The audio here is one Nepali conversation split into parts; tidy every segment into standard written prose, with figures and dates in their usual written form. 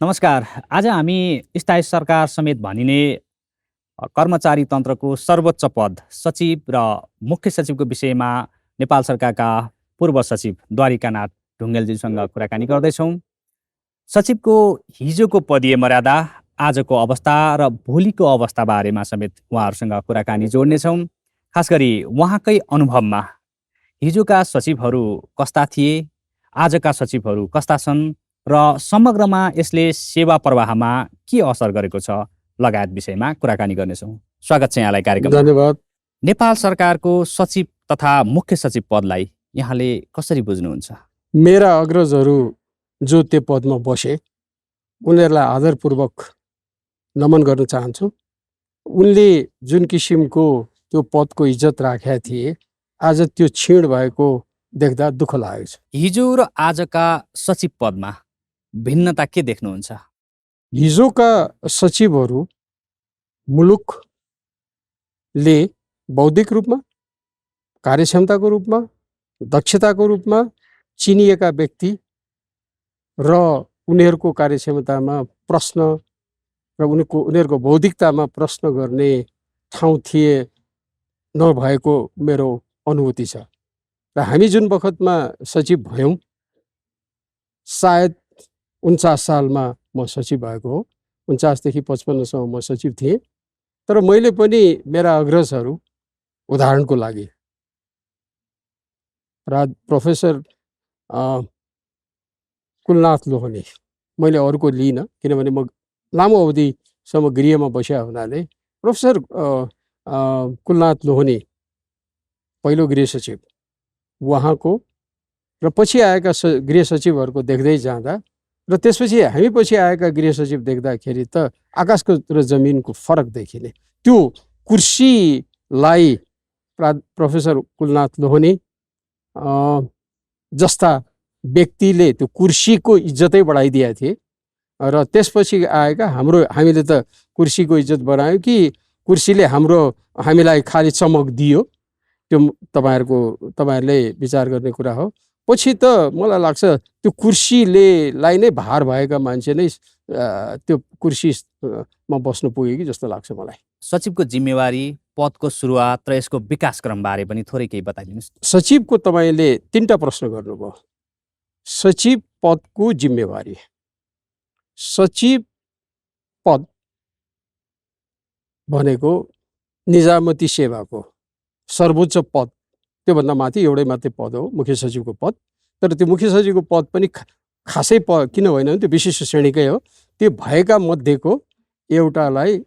नमस्कार। आज हामी स्थायी सरकार समेत भनिने कर्मचारी तन्त्रको सर्वोच्च पद सचिव र मुख्य सचिवको विषयमा नेपाल सरकारका पूर्व सचिव द्वारिकानाथ ढुङ्गेलज्यूसँग कुराकानी गर्दैछौँ। सचिवको हिजोको पदीय मर्यादा, आजको अवस्था र भोलिको अवस्था बारेमा समेत उहाँहरूसँग कुराकानी जोड्नेछौँ। खास गरी उहाँकै अनुभवमा हिजोका सचिवहरू कस्ता थिए, आजका सचिवहरू कस्ता छन् र समग्रमा यसले सेवा प्रवाहमा के असर गरेको छ लगायत विषयमा कुराकानी गर्नेछौँ। स्वागत छ यहाँलाई कार्यक्रममा। धन्यवाद। नेपाल सरकारको सचिव तथा मुख्य सचिव पदलाई यहाँले कसरी बुझ्नुहुन्छ? मेरा अग्रजहरू जो त्यो पदमा बसे उनीहरूलाई आदरपूर्वक नमन गर्न चाहन्छु। उनले जुन किसिमको त्यो पदको इज्जत राखेका थिए, आज त्यो क्षीण भएको देख्दा दुःख लागेको छ। हिजो र आजका सचिव पदमा भिन्नता के देख्नुहुन्छ? हिजोका सचिवहरू मुलुकले बौद्धिक रूपमा, कार्यक्षमताको रूपमा, दक्षताको रूपमा चिनिएका व्यक्ति र उनीहरूको कार्यक्षमतामा प्रश्न र उनीहरूको बौद्धिकतामा प्रश्न गर्ने ठाउँ थिए नभएको मेरो अनुभूति छ। र हामी जुन बखतमा सचिव भयौँ, सायद 49 सालमा म सचिव भएको हो। 49 देखि 55 सम्म म सचिव थिएँ। तर मैले पनि मेरा अग्रजहरू, उदाहरणको लागि प्रोफेसर कुलनाथ लोहनी, मैले अरूको लिइनँ किनभने म लामो अवधिसम्म गृहमा बसेका हुनाले प्रोफेसर कुलनाथ लोहनी पहिलो गृह सचिव, उहाँको र पछि आएका गृह सचिवहरूको देख्दै जाँदा र त्यसपछि हामी पछि आएका गृह सचिव देख्दाखेरि त आकाशको र जमिनको फरक देखिने। त्यो कुर्सीलाई प्रोफेसर कुलनाथ लोहनी जस्ता व्यक्तिले त्यो कुर्सीको इज्जतै बढाइदिएका थिए र त्यसपछि आएका हामीले त कुर्सीको इज्जत बढायौँ कि कुर्सीले हामीलाई खाली चमक दियो, त्यो तपाईँहरूले विचार गर्ने कुरा हो। पछि त मलाई लाग्छ त्यो कुर्सीलाई नै भार भएका मान्छे नै त्यो कुर्सीमा बस्नु पुग्यो कि जस्तो लाग्छ मलाई। सचिवको जिम्मेवारी, पदको सुरुवात र यसको विकासक्रमबारे पनि थोरै केही बताइदिनुहोस्। सचिवको तपाईँले 3टा प्रश्न गर्नुभयो। सचिव पदको जिम्मेवारी, सचिव पद भनेको निजामती सेवाको सर्वोच्च पद, त्योभन्दा माथि एउटै मात्रै पद हो, मुख्य सचिवको पद। तर त्यो मुख्य सचिवको पद पनि खासै किन होइन, त्यो विशिष्ट श्रेणीकै हो। त्यो भएका मध्येको एउटालाई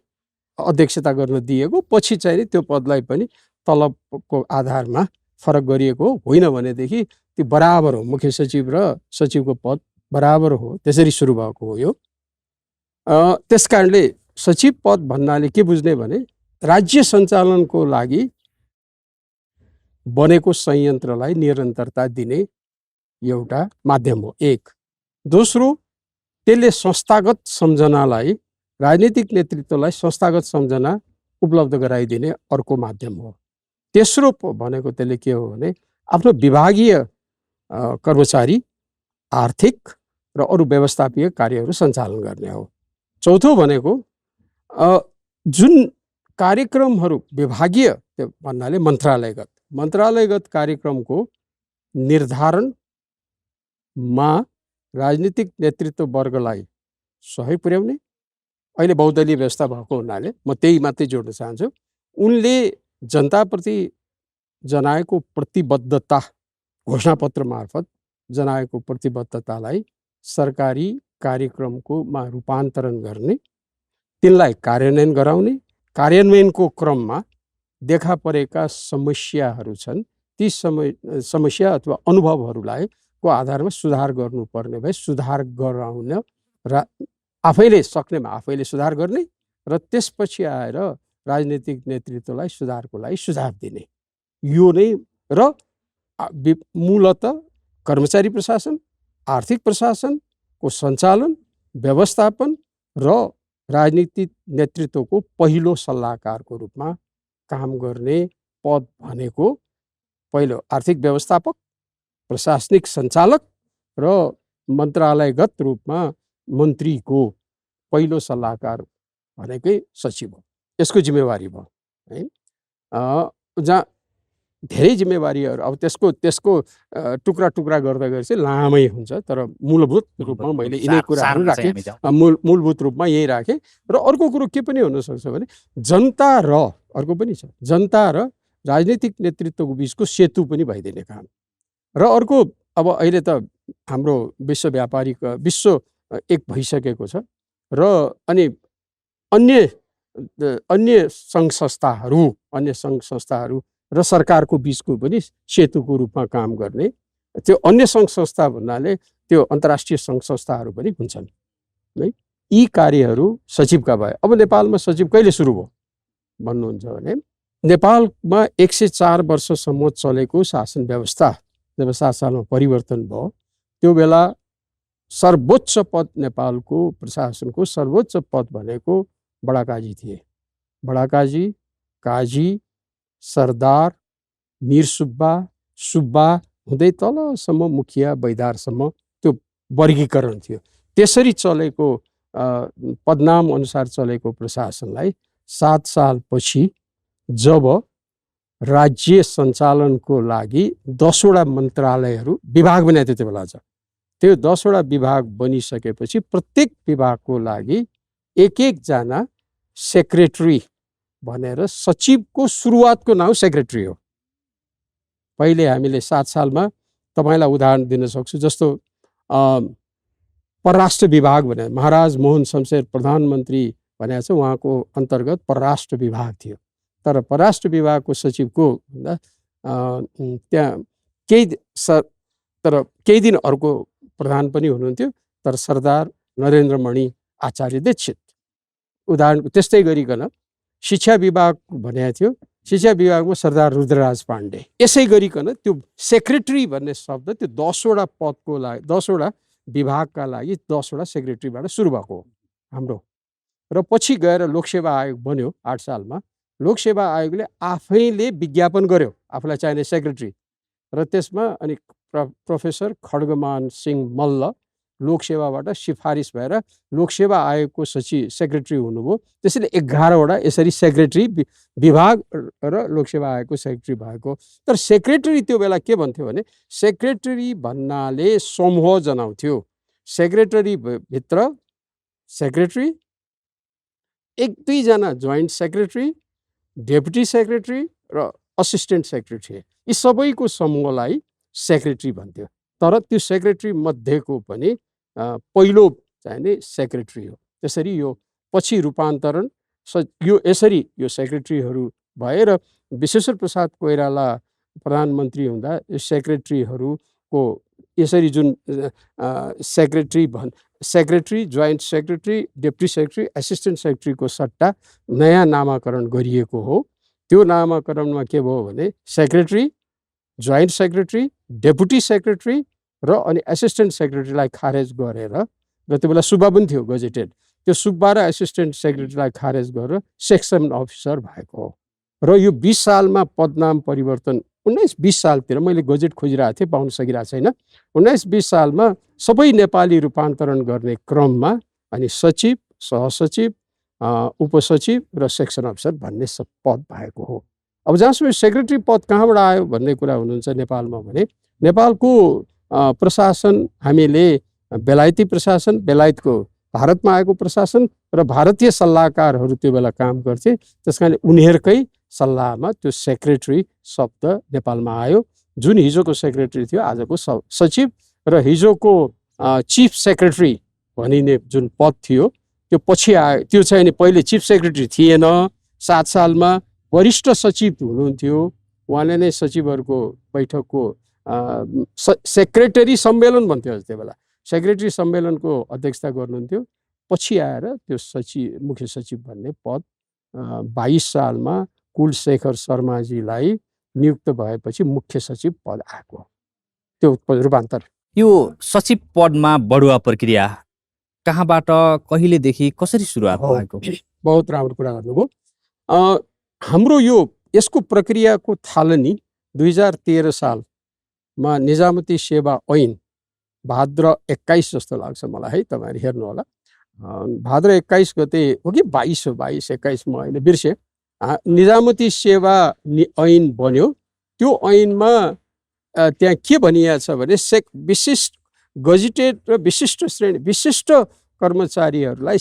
अध्यक्षता गर्न दिएको, पछि चाहिँ त्यो पदलाई पनि तलबको आधारमा फरक गरिएको होइन भनेदेखि त्यो बराबर हो। मुख्य सचिव र सचिवको पद बराबर हो, त्यसरी सुरु भएको हो यो। त्यसकारणले सचिव पद भन्नाले के बुझ्ने भने राज्य सञ्चालनको लागि बनेको संयन्त्रलाई निरन्तरता दिने एउटा माध्यम हो, एक। दोस्रो, त्यसले संस्थागत सम्झनालाई, राजनीतिक नेतृत्वलाई संस्थागत सम्झना उपलब्ध गराइदिने अर्को माध्यम हो। तेस्रो भनेको त्यसले के हो भने आफ्नो विभागीय कर्मचारी, आर्थिक र अरू व्यवस्थापकीय कार्यहरू सञ्चालन गर्ने हो। चौथो भनेको जुन कार्यक्रमहरू विभागीय, त्यो भन्नाले मन्त्रालयगत कार्यक्रमको निर्धारणमा राजनीतिक नेतृत्व वर्गलाई सहयोग पुर्याउने, अहिले बहुदलीय व्यवस्था भएको हुनाले म त्यही मात्रै जोड्न चाहन्छु, उनले जनताप्रति जनाएको प्रतिबद्धता, घोषणापत्र मार्फत जनाएको प्रतिबद्धतालाई सरकारी कार्यक्रमकोमा रूपान्तरण गर्ने, तिनलाई कार्यान्वयन गराउने, कार्यान्वयनको क्रममा देखा परेका समस्याहरू छन्, ती समस्या अथवा अनुभवहरूलाई को आधारमा सुधार गर्नुपर्ने भए सुधार गराउन र आफैले सक्नेमा आफैले सुधार गर्ने र त्यसपछि आएर राजनीतिक नेतृत्वलाई सुधारको लागि सुझाव दिने, यो नै। र मूलत कर्मचारी प्रशासन, आर्थिक प्रशासनको सञ्चालन, व्यवस्थापन र राजनीतिक नेतृत्वको पहिलो सल्लाहकारको रूपमा काम गर्ने पद भनेको पहिलो आर्थिक व्यवस्थापक, प्रशासनिक सञ्चालक र मन्त्रालयगत रूपमा मन्त्रीको पहिलो सल्लाहकार भनेकै सचिव हो। यसको जिम्मेवारी भयो है। जहाँ धेरै जिम्मेवारीहरू अब त्यसको टुक्रा टुक्रा गर्दा गएर चाहिँ लामै हुन्छ, तर मूलभूत रूपमा मैले यिनै कुराहरू राखेँ। मूलभूत रूपमा यही राखेँ। र अर्को कुरो के पनि हुनसक्छ भने जनता र अर्को पनि छ, जनता र राजनीतिक नेतृत्वको बिचको सेतु पनि भइदिने काम। र अर्को अब अहिले त हाम्रो विश्व एक भइसकेको छ र अनि अन्य सङ्घ संस्थाहरू र सरकारको बिचको पनि सेतुको रूपमा काम गर्ने, त्यो अन्य सङ्घ संस्था भन्नाले त्यो अन्तर्राष्ट्रिय सङ्घ संस्थाहरू पनि हुन्छन् है। यी कार्यहरू सचिवका भए। अब नेपालमा सचिव कहिले सुरु भयो भन्नुहुन्छ भने नेपालमा 104 वर्षसम्म चलेको शासन व्यवस्था जब 7 सालमा परिवर्तन भयो, त्यो बेला सर्वोच्च पद नेपालको प्रशासनको सर्वोच्च पद भनेको बडाकाजी थिए। बडाकाजी, काजी, सरदार, मिर सुब्बा हुँदै तलसम्म मुखिया बैदारसम्म त्यो वर्गीकरण थियो। त्यसरी चलेको पदनाम अनुसार चलेको प्रशासनलाई 7 सालपछि जब राज्य सञ्चालनको लागि 10वटा मन्त्रालयहरू विभाग बनाएको त्यो बेला छ, त्यो 10वटा विभाग बनिसकेपछि प्रत्येक विभागको लागि एक जना सेक्रेटरी भनेर सचिवको सुरुवातको नाउँ सेक्रेटरी हो। पहिले हामीले 7 सालमा तपाईँलाई उदाहरण दिन सक्छु, जस्तो परराष्ट्र विभाग भने महाराज मोहन शमशेर प्रधानमन्त्री भनेको छ, उहाँको अन्तर्गत परराष्ट्र विभाग थियो। तर परराष्ट्र विभागको सचिवको त्यहाँ केही दिन अर्को प्रधान पनि हुनुहुन्थ्यो, तर सरदार नरेन्द्रमणि आचार्य दीक्षित। उदाहरणको त्यस्तै गरिकन शिक्षा विभाग भनेको थियो, शिक्षा विभागमा सरदार रुद्रराज पाण्डे। यसै गरिकन त्यो सेक्रेटरी भन्ने शब्द त्यो 10वटा पदको लागि 10वटा विभागका लागि 10वटा सेक्रेटरीबाट सुरु भएको हो हाम्रो। र पछि गएर लोकसेवा आयोग बन्यो 8 सालमा। लोकसेवा आयोगले आफैले विज्ञापन गर्यो आफूलाई चाहिने सेक्रेटरी, र त्यसमा अनि प्रोफेसर खड्गमान सिंह मल्ल लोकसेवाबाट सिफारिस भएर लोकसेवा आयोगको सेक्रेटरी हुनुभयो। त्यसैले 11वटा यसरी सेक्रेटरी विभाग र लोकसेवा आयोगको सेक्रेटरी भएको। तर सेक्रेटरी त्यो बेला के भन्थ्यो भने सेक्रेटरी भन्नाले समूह जनाउँथ्यो। सेक्रेटरी भित्र सेक्रेटरी, 1-2 जना जोइन्ट सेक्रेटरी, डेपुटी सेक्रेटरी र असिस्टेन्ट सेक्रेटरी, यी सबैको समूहलाई सेक्रेटरी भन्थ्यो। तर त्यो सेक्रेटरी मध्येको पनि पहिलो चाहिने सेक्रेटरी हो। त्यसरी यो पछि रूपान्तरण यसरी यो सेक्रेटरीहरू भएर विश्वेश्वर प्रसाद कोइराला प्रधानमन्त्री हुँदा यो सेक्रेटरीहरूको यसरी जुन secretary, joint secretary, deputy secretary, assistant सेक्रेटरीको सट्टा नयाँ नामाकरण गरिएको हो। त्यो नामाकरणमा के भयो भने secretary, joint secretary, deputy secretary र अनि एसिस्टेन्ट सेक्रेटरीलाई खारेज गरेर, र त्यो बेला सुब्बा पनि थियो गजेटेड, त्यो सुब्बा र एसिस्टेन्ट सेक्रेटरीलाई खारेज गरेर सेक्सन अफिसर भएको हो। र यो 20 सालमा पदनाम परिवर्तन 19-20 सालतिर मैले गजेट खोजिरहेको थिएँ, पाउन सकिरहेको छैन। 19-20 सालमा सबै नेपाली रूपान्तरण गर्ने क्रममा अनि सचिव, सहसचिव, उपसचिव र सेक्सन अफिसर भन्ने पद भएको हो। अब जहाँसम्म सेक्रेटरी पद कहाँबाट आयो भन्ने कुरा हुनुहुन्छ नेपालमा भने नेपालको प्रशासन हामीले बेलायती प्रशासन, बेलायतको भारतमा आएको प्रशासन र भारतीय सल्लाहकारहरू त्यो बेला काम गर्थे। त्यसकारण उनीहरूकै सल्लाहमा त्यो सेक्रेटरी शब्द नेपालमा आयो। जुन हिजोको सेक्रेटरी थियो आजको सचिव, र हिजोको चिफ सेक्रेटरी भनिने जुन पद थियो त्यो पछि आयो। त्यो चाहिँ नि पहिले चिफ सेक्रेटरी थिएन। 7 सालमा वरिष्ठ सचिव हुनुहुन्थ्यो, उहाँले नै सचिवहरूको बैठकको सेक्रेटरी सम्मेलन भन्थ्यो त्यो बेला, सेक्रेटरी सम्मेलनको अध्यक्षता गर्नुहुन्थ्यो। पछि आएर त्यो मुख्य सचिव भन्ने पद 22 सालमा कुलशेखर शर्माजीलाई नियुक्त भएपछि मुख्य सचिव पद आएको, त्यो रूपान्तर। यो सचिव पदमा बढुवा प्रक्रिया कहाँबाट, कहिलेदेखि, कसरी सुरुवात भएको? बहुत राम्रो कुरा गर्नुभयो। हाम्रो यसको प्रक्रियाको थालनी 2013 सालमा निजामती सेवा ऐन भाद्र 21 जस्तो लाग्छ मलाई है, तपाईँहरू हेर्नुहोला। भाद्र 21 गते हो कि 22 हो, 22-21 म अहिले बिर्सेँ। निजामती सेवा ऐन बन्यो। त्यो ऐनमा त्यहाँ के भनिएको छ भने विशिष्ट गजिटेड र विशिष्ट श्रेणी विशिष्ट कर्मचारीहरूलाई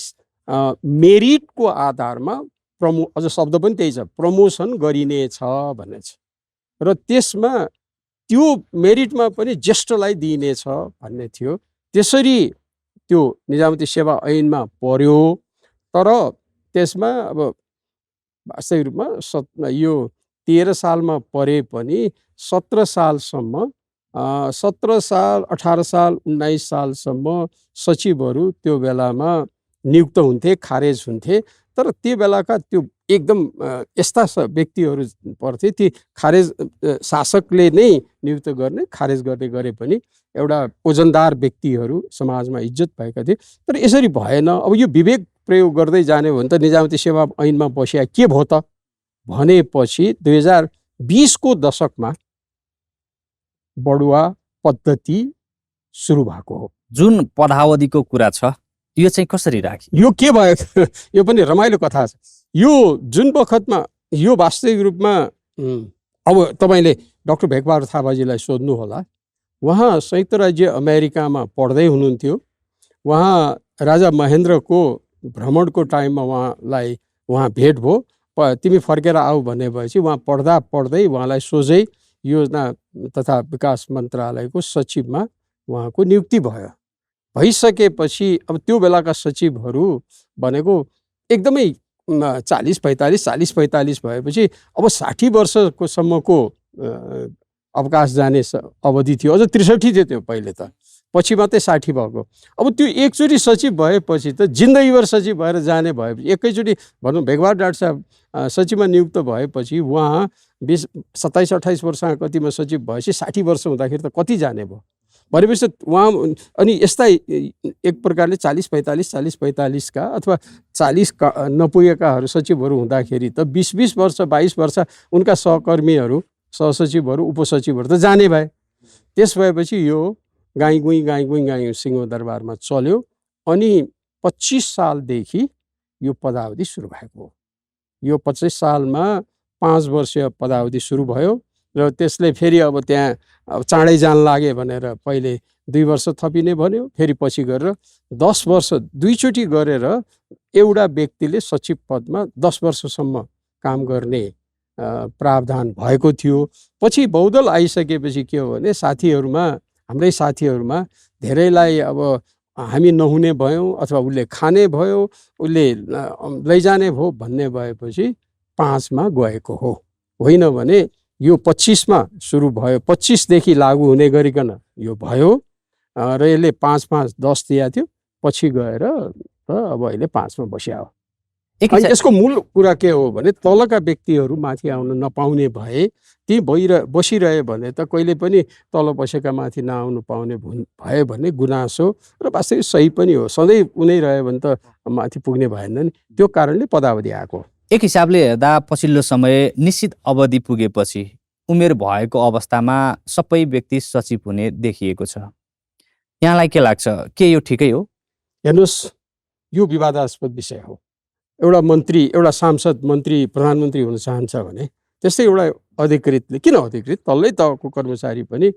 मेरिटको आधारमा अझ शब्द पनि त्यही छ, प्रमोसन गरिनेछ भन्ने छ। र त्यसमा त्यो मेरिटमा पनि ज्येष्ठलाई दिइनेछ भन्ने थियो। त्यसरी त्यो निजामती सेवा ऐनमा पर्यो। तर त्यसमा अब वास्तविक रूपमा यो 13 सालमा परे पनि 17 सालसम्म 17 साल 18 साल 19 सालसम्म सचिवहरू त्यो बेलामा नियुक्त हुन्थे, खारेज हुन्थे। तर त्यो बेलाका त्यो एकदम यस्ता व्यक्तिहरू पर्थे, ती खारेज शासकले नै नियुक्त गर्ने, खारेज गर्ने गरे पनि एउटा ओजनदार व्यक्तिहरू समाजमा इज्जत भएका थिए। तर यसरी भएन। अब यो विवेक प्रयोग गर्दै जाने हो भने त निजामती सेवा ऐनमा बसिया के भयो त भनेपछि 2020 को दशकमा बढुवा पद्धति सुरु भएको हो। जुन पदावधिको कुरा छ यो चाहिँ कसरी राखियो? यो के भयो? यो पनि रमाइलो कथा छ। यो जुन बखतमा यो वास्तविक रूपमा अब तपाईँले डाक्टर भेकबहादुर थापाजीलाई सोध्नु होला। उहाँ संयुक्त राज्य अमेरिकामा पढ्दै हुनुहुन्थ्यो। उहाँ राजा महेन्द्रको भ्रमणको टाइममा उहाँ भेट भयो। तिमी फर्केर आऊ भन्ने भएपछि उहाँ पढ्दा पढ्दै उहाँलाई सोझै योजना तथा विकास मन्त्रालयको सचिवमा उहाँको नियुक्ति भयो। भइसकेपछि अब त्यो बेलाका सचिवहरू भनेको एकदमै 40-45 भएपछि अब 60 वर्षको सम्मको अवकाश जाने अवधि थियो। अझ 63 थियो त्यो पहिले त, पछि मात्रै 60 भएको। अब त्यो एकचोटि सचिव भएपछि त जिन्दगीभर सचिव भएर जाने भएपछि एकैचोटि भनौँ भेकबहादुर डाक्टर साहब सचिवमा नियुक्त भएपछि उहाँ 27-28 वर्षमा कतिमा सचिव भएपछि 60 वर्ष हुँदाखेरि त कति जाने भयो भनेपछि उहाँ अनि यस्ता एक प्रकारले 40-45 का अथवा 40 नपुगेकाहरू सचिवहरू हुँदाखेरि त 20 वर्ष 22 वर्ष उनका सहकर्मीहरू सहसचिवहरू उपसचिवहरू त जाने भए। त्यस भएपछि यो गाई सिंहदरबारमा चल्यो। अनि 25 सालदेखि यो पदावधि सुरु भएको हो। यो 25 सालमा 5 वर्षीय पदावधि सुरु भयो र त्यसले फेरि अब त्यहाँ चाँडै जान लागे भनेर पहिले 2 वर्ष थपिने भन्यो। फेरि पछि गरेर 10 वर्ष दुईचोटि गरेर एउटा व्यक्तिले सचिव पदमा 10 वर्षसम्म काम गर्ने प्रावधान भएको थियो। पछि बहुदल आइसकेपछि के हो भने हाम्रै साथीहरूमा धेरैलाई अब हामी नहुने भयौँ अथवा उसले खाने भयो, उसले लैजाने भयो भन्ने भएपछि 5 मा गएको हो। होइन भने यो 25 मा सुरु भयो, 25 देखि लागू हुने गरिकन यो भयो र यसले 5-5-10 दिएको थियो। पछि गएर अब अहिले 5 मा बस्या हो। यसको मूल कुरा के हो भने तलका व्यक्तिहरू माथि आउन नपाउने भए, ती बसिरहे भने त कहिले पनि तल बसेका माथि नआउनु पाउने भए भन्ने गुनासो र वास्तविक सही पनि हो। सधैँ उनै रह्यो भने त माथि पुग्ने भएन नि। त्यो कारणले पदावधि आएको। एक हिसाबले हेर्दा पछिल्लो समय निश्चित अवधि पुगेपछि उमेर भएको अवस्थामा सबै व्यक्ति सचिव हुने देखिएको छ। यहाँलाई के लाग्छ, के यो ठिकै हो? हेर्नुहोस्, यो विवादास्पद विषय हो। एउटा मन्त्री, एउटा सांसद, मन्त्री, प्रधानमन्त्री हुन चाहन्छ भने त्यस्तै एउटा अधिकृतले, किन अधिकृत, तल्लै तहको कर्मचारी पनि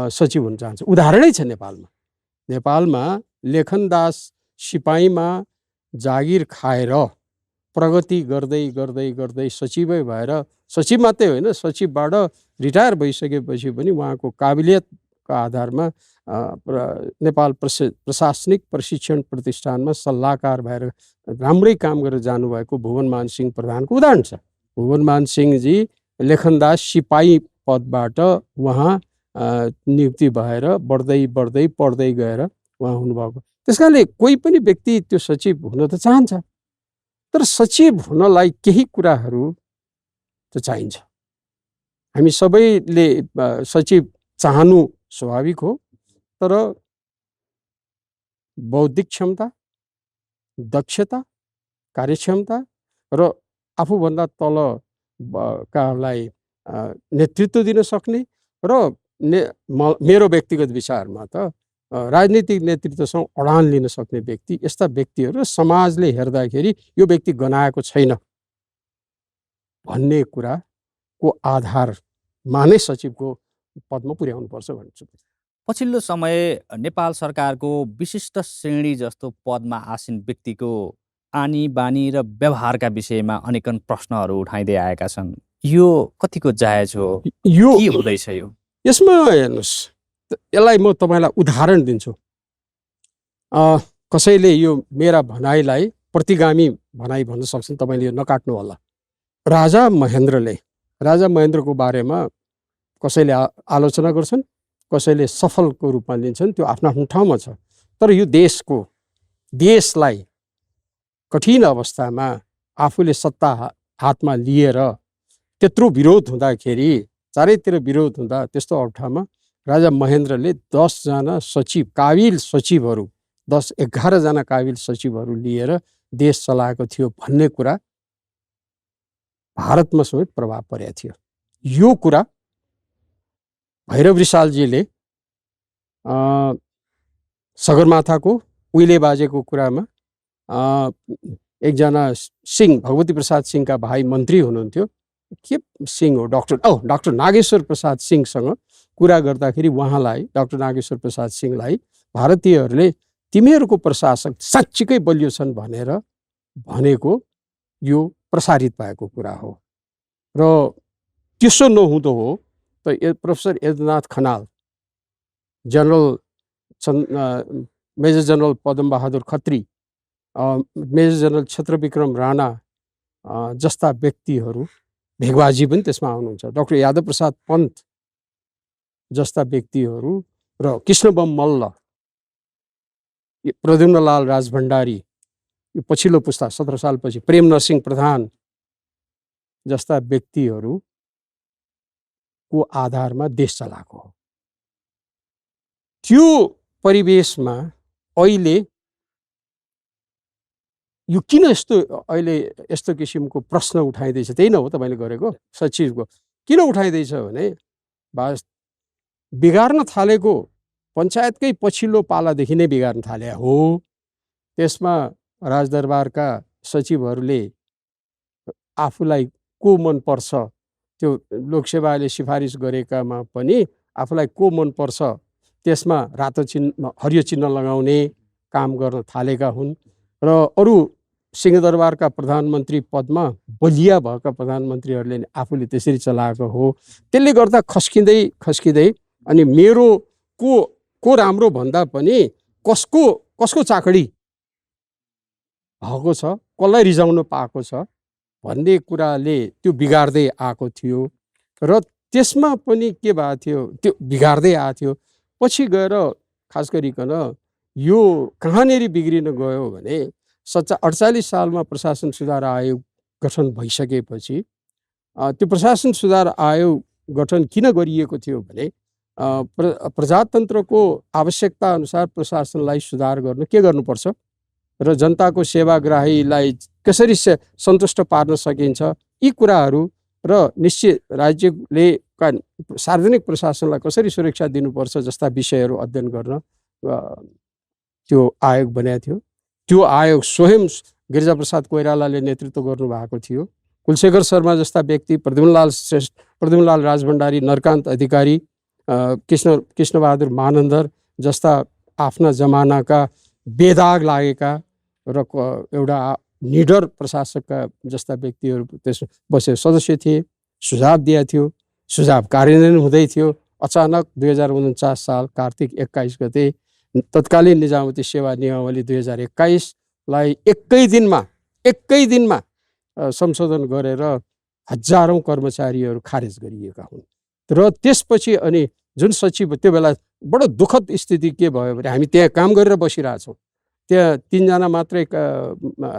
सचिव हुन चाहन्छ। उदाहरणै छ नेपालमा लेखनदास सिपाहीमा जागिर खाएर प्रगति गर्दै गर्दै गर्दै सचिवै भएर, सचिव मात्रै होइन सचिवबाट रिटायर भइसकेपछि पनि उहाँको काबिलियतको आधारमा नेपाल प्रशासनिक प्रशिक्षण प्रतिष्ठानमा सल्लाहकार भएर राम्रै काम गरेर जानुभएको भुवनमान सिंह प्रधानको उदाहरण छ। भुवनमान सिंहजी लेखनदास सिपाही पदबाट उहाँ नियुक्ति भएर बढ्दै बढ्दै पढ्दै गएर उहाँ हुनुभएको। त्यस कारणले कोही पनि व्यक्ति त्यो सचिव हुन त चाहन्छ, तर सचिव हुनलाई केही कुराहरू त चाहिन्छ। हामी सबैले सचिव चाहनु स्वाभाविक हो, तर बौद्धिक क्षमता, दक्षता, कार्यक्षमता र आफूभन्दा तलकाहरूलाई नेतृत्व दिन सक्ने र मेरो व्यक्तिगत विचारमा त राजनीतिक नेतृत्वसँग अडान लिन सक्ने व्यक्ति, यस्ता व्यक्तिहरू समाजले हेर्दाखेरि यो व्यक्ति गनाएको छैन भन्ने कुराको आधारमा नै सचिवको पदमा पुर्याउनुपर्छ भन्छु। पछिल्लो समय नेपाल सरकारको विशिष्ट श्रेणी जस्तो पदमा आसीन व्यक्तिको आनी बानी र व्यवहारका विषयमा अनेकन प्रश्नहरू उठाइँदै आएका छन्। यो कतिको जायज हो, यो के हुँदैछ यो? यसमा हेर्नुहोस्, यसलाई म तपाईँलाई उदाहरण दिन्छु। कसैले यो मेरा भनाइलाई प्रतिगामी भनाइ भन्न सक्छन्, तपाईँले यो नकाट्नु होला। राजा महेन्द्रको बारेमा कसैले आलोचना गर्छन्, कसैले सफलको रूपमा लिन्छन्, त्यो आफ्नो आफ्नो ठाउँमा छ। तर यो देशलाई कठिन अवस्थामा आफूले सत्ता हातमा लिएर त्यत्रो विरोध हुँदाखेरि, चारैतिर विरोध हुँदा, त्यस्तो अवस्थामा राजा महेन्द्रले 10जना सचिव, काबिल सचिवहरू, 10-11जना काबिल सचिवहरू लिएर देश चलाएको थियो भन्ने कुरा भारतमा समेत प्रभाव परेको थियो। यो कुरा भैरव रिसालजीले सगरमाथाको उहिले बाजेको कुरामा एकजना सिंह, भगवती प्रसाद सिंहका भाइ मन्त्री हुनुहुन्थ्यो, के सिंह हो, डाक्टर नागेश्वर प्रसाद सिंहसँग कुरा गर्दाखेरि उहाँलाई, डाक्टर नागेश्वर प्रसाद सिंहलाई भारतीयहरूले तिमीहरूको प्रशासक साँच्चीकै बलियो छन् भनेर भनेको यो प्रसारित भएको कुरा हो। र त्यसो नहुँदो हो त professor Yadunath Khanal, major general Padam Bahadur Khatri, major general Kshetravikram Rana जस्ता व्यक्तिहरू, भेगवाजी पनि त्यसमा आउनुहुन्छ, डाक्टर यादव प्रसाद पन्त जस्ता व्यक्तिहरू र कृष्णबम मल्ल, प्रद्युम्नलाल राजभण्डारी, यो पछिल्लो पुस्ता 17 सालपछि प्रेम नरसिंह प्रधान जस्ता व्यक्तिहरूको आधारमा देश चलाएको हो। त्यो परिवेशमा अहिले यो किन यस्तो किसिमको प्रश्न उठाइँदैछ? त्यही न हो तपाईँले गरेको सचिवको किन उठाइँदैछ भने बिगार्न थालेको पञ्चायतकै पछिल्लो पालादेखि नै बिगार्न थाले हो। त्यसमा राजदरबारका सचिवहरूले आफूलाई को मन पर्छ, त्यो लोकसेवाले सिफारिस गरेकामा पनि आफूलाई को मन पर्छ त्यसमा रातो चिन्ह हरियो चिन्ह लगाउने काम गर्न थालेका हुन्। र अरू सिंहदरबारका प्रधानमन्त्री पदमा बलिया भएका प्रधानमन्त्रीहरूले आफूले त्यसरी चलाएको हो। त्यसले गर्दा खस्किँदै अनि मेरो को राम्रो भन्दा पनि कसको चाकडी भएको छ, कसलाई रिजाउन पाएको छ भन्ने कुराले त्यो बिगार्दै आएको थियो। र त्यसमा पनि के भएको थियो, त्यो बिगार्दै आएको थियो। पछि गएर खास गरिकन यो कहाँनिर बिग्रिन गयो भने 48 सालमा प्रशासन सुधार आयोग गठन भइसकेपछि त्यो प्रशासन सुधार आयोग गठन किन गरिएको थियो भने प्रजातन्त्रको आवश्यकता अनुसार प्रशासनलाई सुधार गर्न के गर्नुपर्छ र जनताको सेवाग्राहीलाई कसरी सन्तुष्ट पार्न सकिन्छ, यी कुराहरू र निश्चित राज्यले सार्वजनिक प्रशासनलाई कसरी सुरक्षा दिनुपर्छ जस्ता विषयहरू अध्ययन गर्न त्यो आयोग बनाएको थियो। त्यो आयोग स्वयं गिरिजाप्रसाद कोइरालाले नेतृत्व गर्नुभएको थियो। कुलशेखर शर्मा जस्ता व्यक्ति, प्रद्युम्नलाल राजभण्डारी, नरकान्त अधिकारी, कृष्णबहादुर मानन्दर जस्ता आफ्ना जमानाका बेदाग लागेका र एउटा निडर प्रशासकका जस्ता व्यक्तिहरू त्यसमा बसेर सदस्य थिए। सुझाव दिएको थियो, सुझाव कार्यान्वयन हुँदै थियो। अचानक 2049 साल कार्तिक 21 गते तत्कालीन निजामती सेवा नियमावली 2021लाई एकै दिनमा संशोधन गरेर हजारौं कर्मचारीहरू खारेज गरिएका हुन्। र त्यसपछि अनि जुन सचिव, त्यो बेला बडो दुःखद स्थिति के भयो भने हामी त्यहाँ काम गरेर बसिरहेछौँ, त्यहाँ 3 जना मात्रै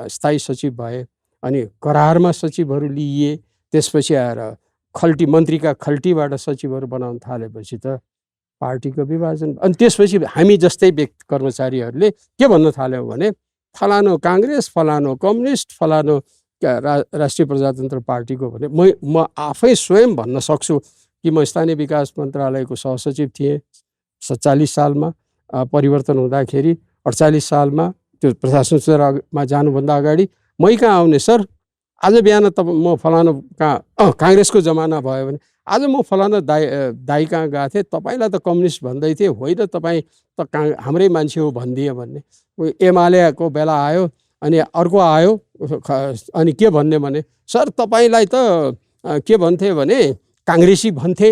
स्थायी सचिव भए, अनि करारमा सचिवहरू लिइए। त्यसपछि आएर मन्त्रीका खल्टीबाट सचिवहरू बनाउन थालेपछि त पार्टीको विभाजन, अनि त्यसपछि हामी जस्तै व्यक्ति कर्मचारीहरूले के भन्न थाल्यौँ भने फलानो काङ्ग्रेस, फलानो कम्युनिस्ट, फलानो राष्ट्रिय प्रजातन्त्र पार्टीको भने म आफै स्वयं भन्न सक्छु कि म स्थानीय विकास मन्त्रालयको सहसचिव थिएँ 47 सालमा परिवर्तन हुँदाखेरि 48 सालमा त्यो प्रशासन सुधारमा जानुभन्दा अगाडि मै कहाँ आउने सर, आज बिहान म फलाना कहाँ काङ्ग्रेसको जमाना भयो भने आज म फलाना दाई कहाँ गएको थिएँ, तपाईँलाई त कम्युनिस्ट भन्दै थिएँ, होइन तपाईँ त हाम्रै मान्छे हो भनिदिएँ भन्ने। एमालेको बेला आयो अनि अर्को आयो अनि के भन्ने भने सर तपाईँलाई त के भन्थे भने काङ्ग्रेसी भन्थे,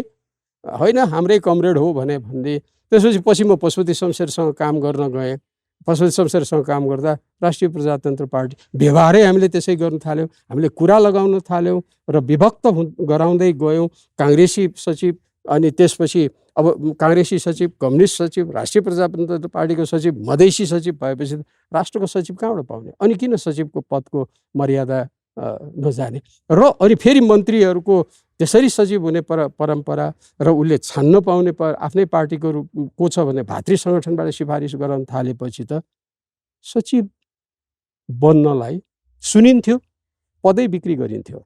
होइन हाम्रै कमरेड हो भने भनिदिएँ। त्यसपछि पछि म पशुपति शमशेरसँग काम गर्न गएँ। पशुपति शमशेरसँग काम गर्दा राष्ट्रिय प्रजातन्त्र पार्टी व्यवहारै हामीले त्यसै गर्न थाल्यौँ, हामीले कुरा लगाउन थाल्यौँ र विभक्त गराउँदै गयौँ। काङ्ग्रेसी सचिव अनि त्यसपछि अब काङ्ग्रेसी सचिव, कम्युनिस्ट सचिव, राष्ट्रिय प्रजातन्त्र पार्टीको सचिव, मधेसी सचिव भएपछि राष्ट्रको सचिव कहाँबाट पाउने? अनि किन सचिवको पदको मर्यादा नजाने? र अनि फेरि मन्त्रीहरूको त्यसरी सचिव हुने परम्परा र उसले छान्न पाउने आफ्नै पार्टीको को छ भने भातृ सङ्गठनबाट सिफारिस गराउन थालेपछि त सचिव बन्नलाई सुनिन्थ्यो, पदै बिक्री गरिन्थ्यो।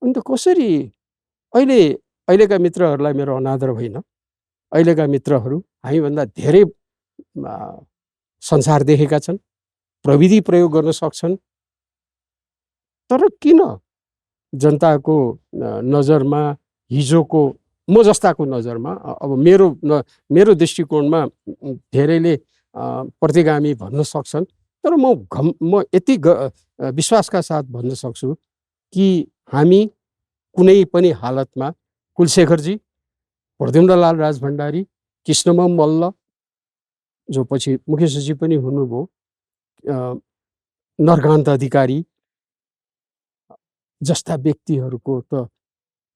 अनि त कसरी अहिलेका मित्रहरूलाई मेरो अनादर होइन, अहिलेका मित्रहरू हामीभन्दा धेरै संसार देखेका छन्, प्रविधि प्रयोग गर्न सक्छन्, तर किन जनताको नजरमा हिजोको म जस्ताको नजरमा अब मेरो दृष्टिकोणमा धेरैले प्रतिगामी भन्न सक्छन्, तर म यति विश्वासका साथ भन्न सक्छु कि हामी कुनै पनि हालतमा कुलशेखरजी, प्रद्युम्नलाल राजभण्डारी, कृष्णमम मल्ल जो पछि मुख्य सचिव पनि हुनुभयो, नरकान्त अधिकारी जस्ता व्यक्तिहरूको त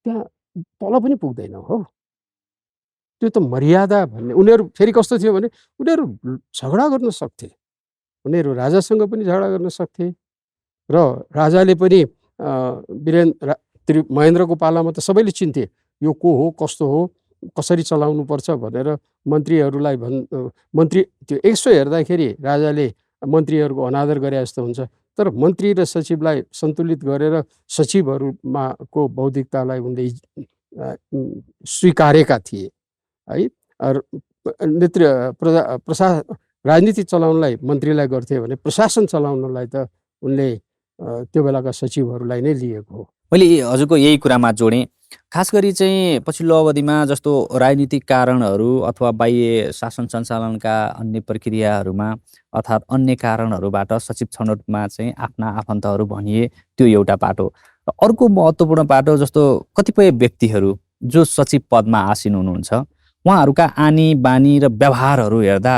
त्यहाँ तल पनि पुग्दैन हो। त्यो त मर्यादा भन्ने, उनीहरू फेरि कस्तो थियो भने उनीहरू झगडा गर्न सक्थे, उनीहरू राजासँग पनि झगडा गर्न सक्थे र राजाले पनि महेन्द्रको पालामा त सबैले चिन्थे यो को हो, कस्तो हो, कसरी चलाउनु पर्छ भनेर मन्त्रीहरूलाई मन्त्री त्यो यसो हेर्दाखेरि राजाले मन्त्रीहरूको अनादर गरे जस्तो हुन्छ, तर मन्त्री र सचिवलाई सन्तुलित गरेर सचिवहरूमा को बौद्धिकतालाई उनले स्वीकारेका थिए है। राजनीति चलाउनलाई मन्त्रीलाई गर्थे भने प्रशासन चलाउनलाई त उनले त्यो बेलाका सचिवहरूलाई नै लिएको हो। मैले हजुरको यही कुरामा जोडेँ, खास गरी चाहिँ पछिल्लो अवधिमा जस्तो राजनीतिक कारणहरू अथवा बाह्य शासन सञ्चालनका अन्य प्रक्रियाहरूमा अर्थात् अन्य कारणहरूबाट सचिव छनौटमा चाहिँ आफ्ना आफन्तहरू भनिए, त्यो एउटा पाटो। अर्को महत्त्वपूर्ण पाटो जस्तो कतिपय व्यक्तिहरू जो सचिव पदमा आसीन हुनुहुन्छ, उहाँहरूका आनी बानी र व्यवहारहरू हेर्दा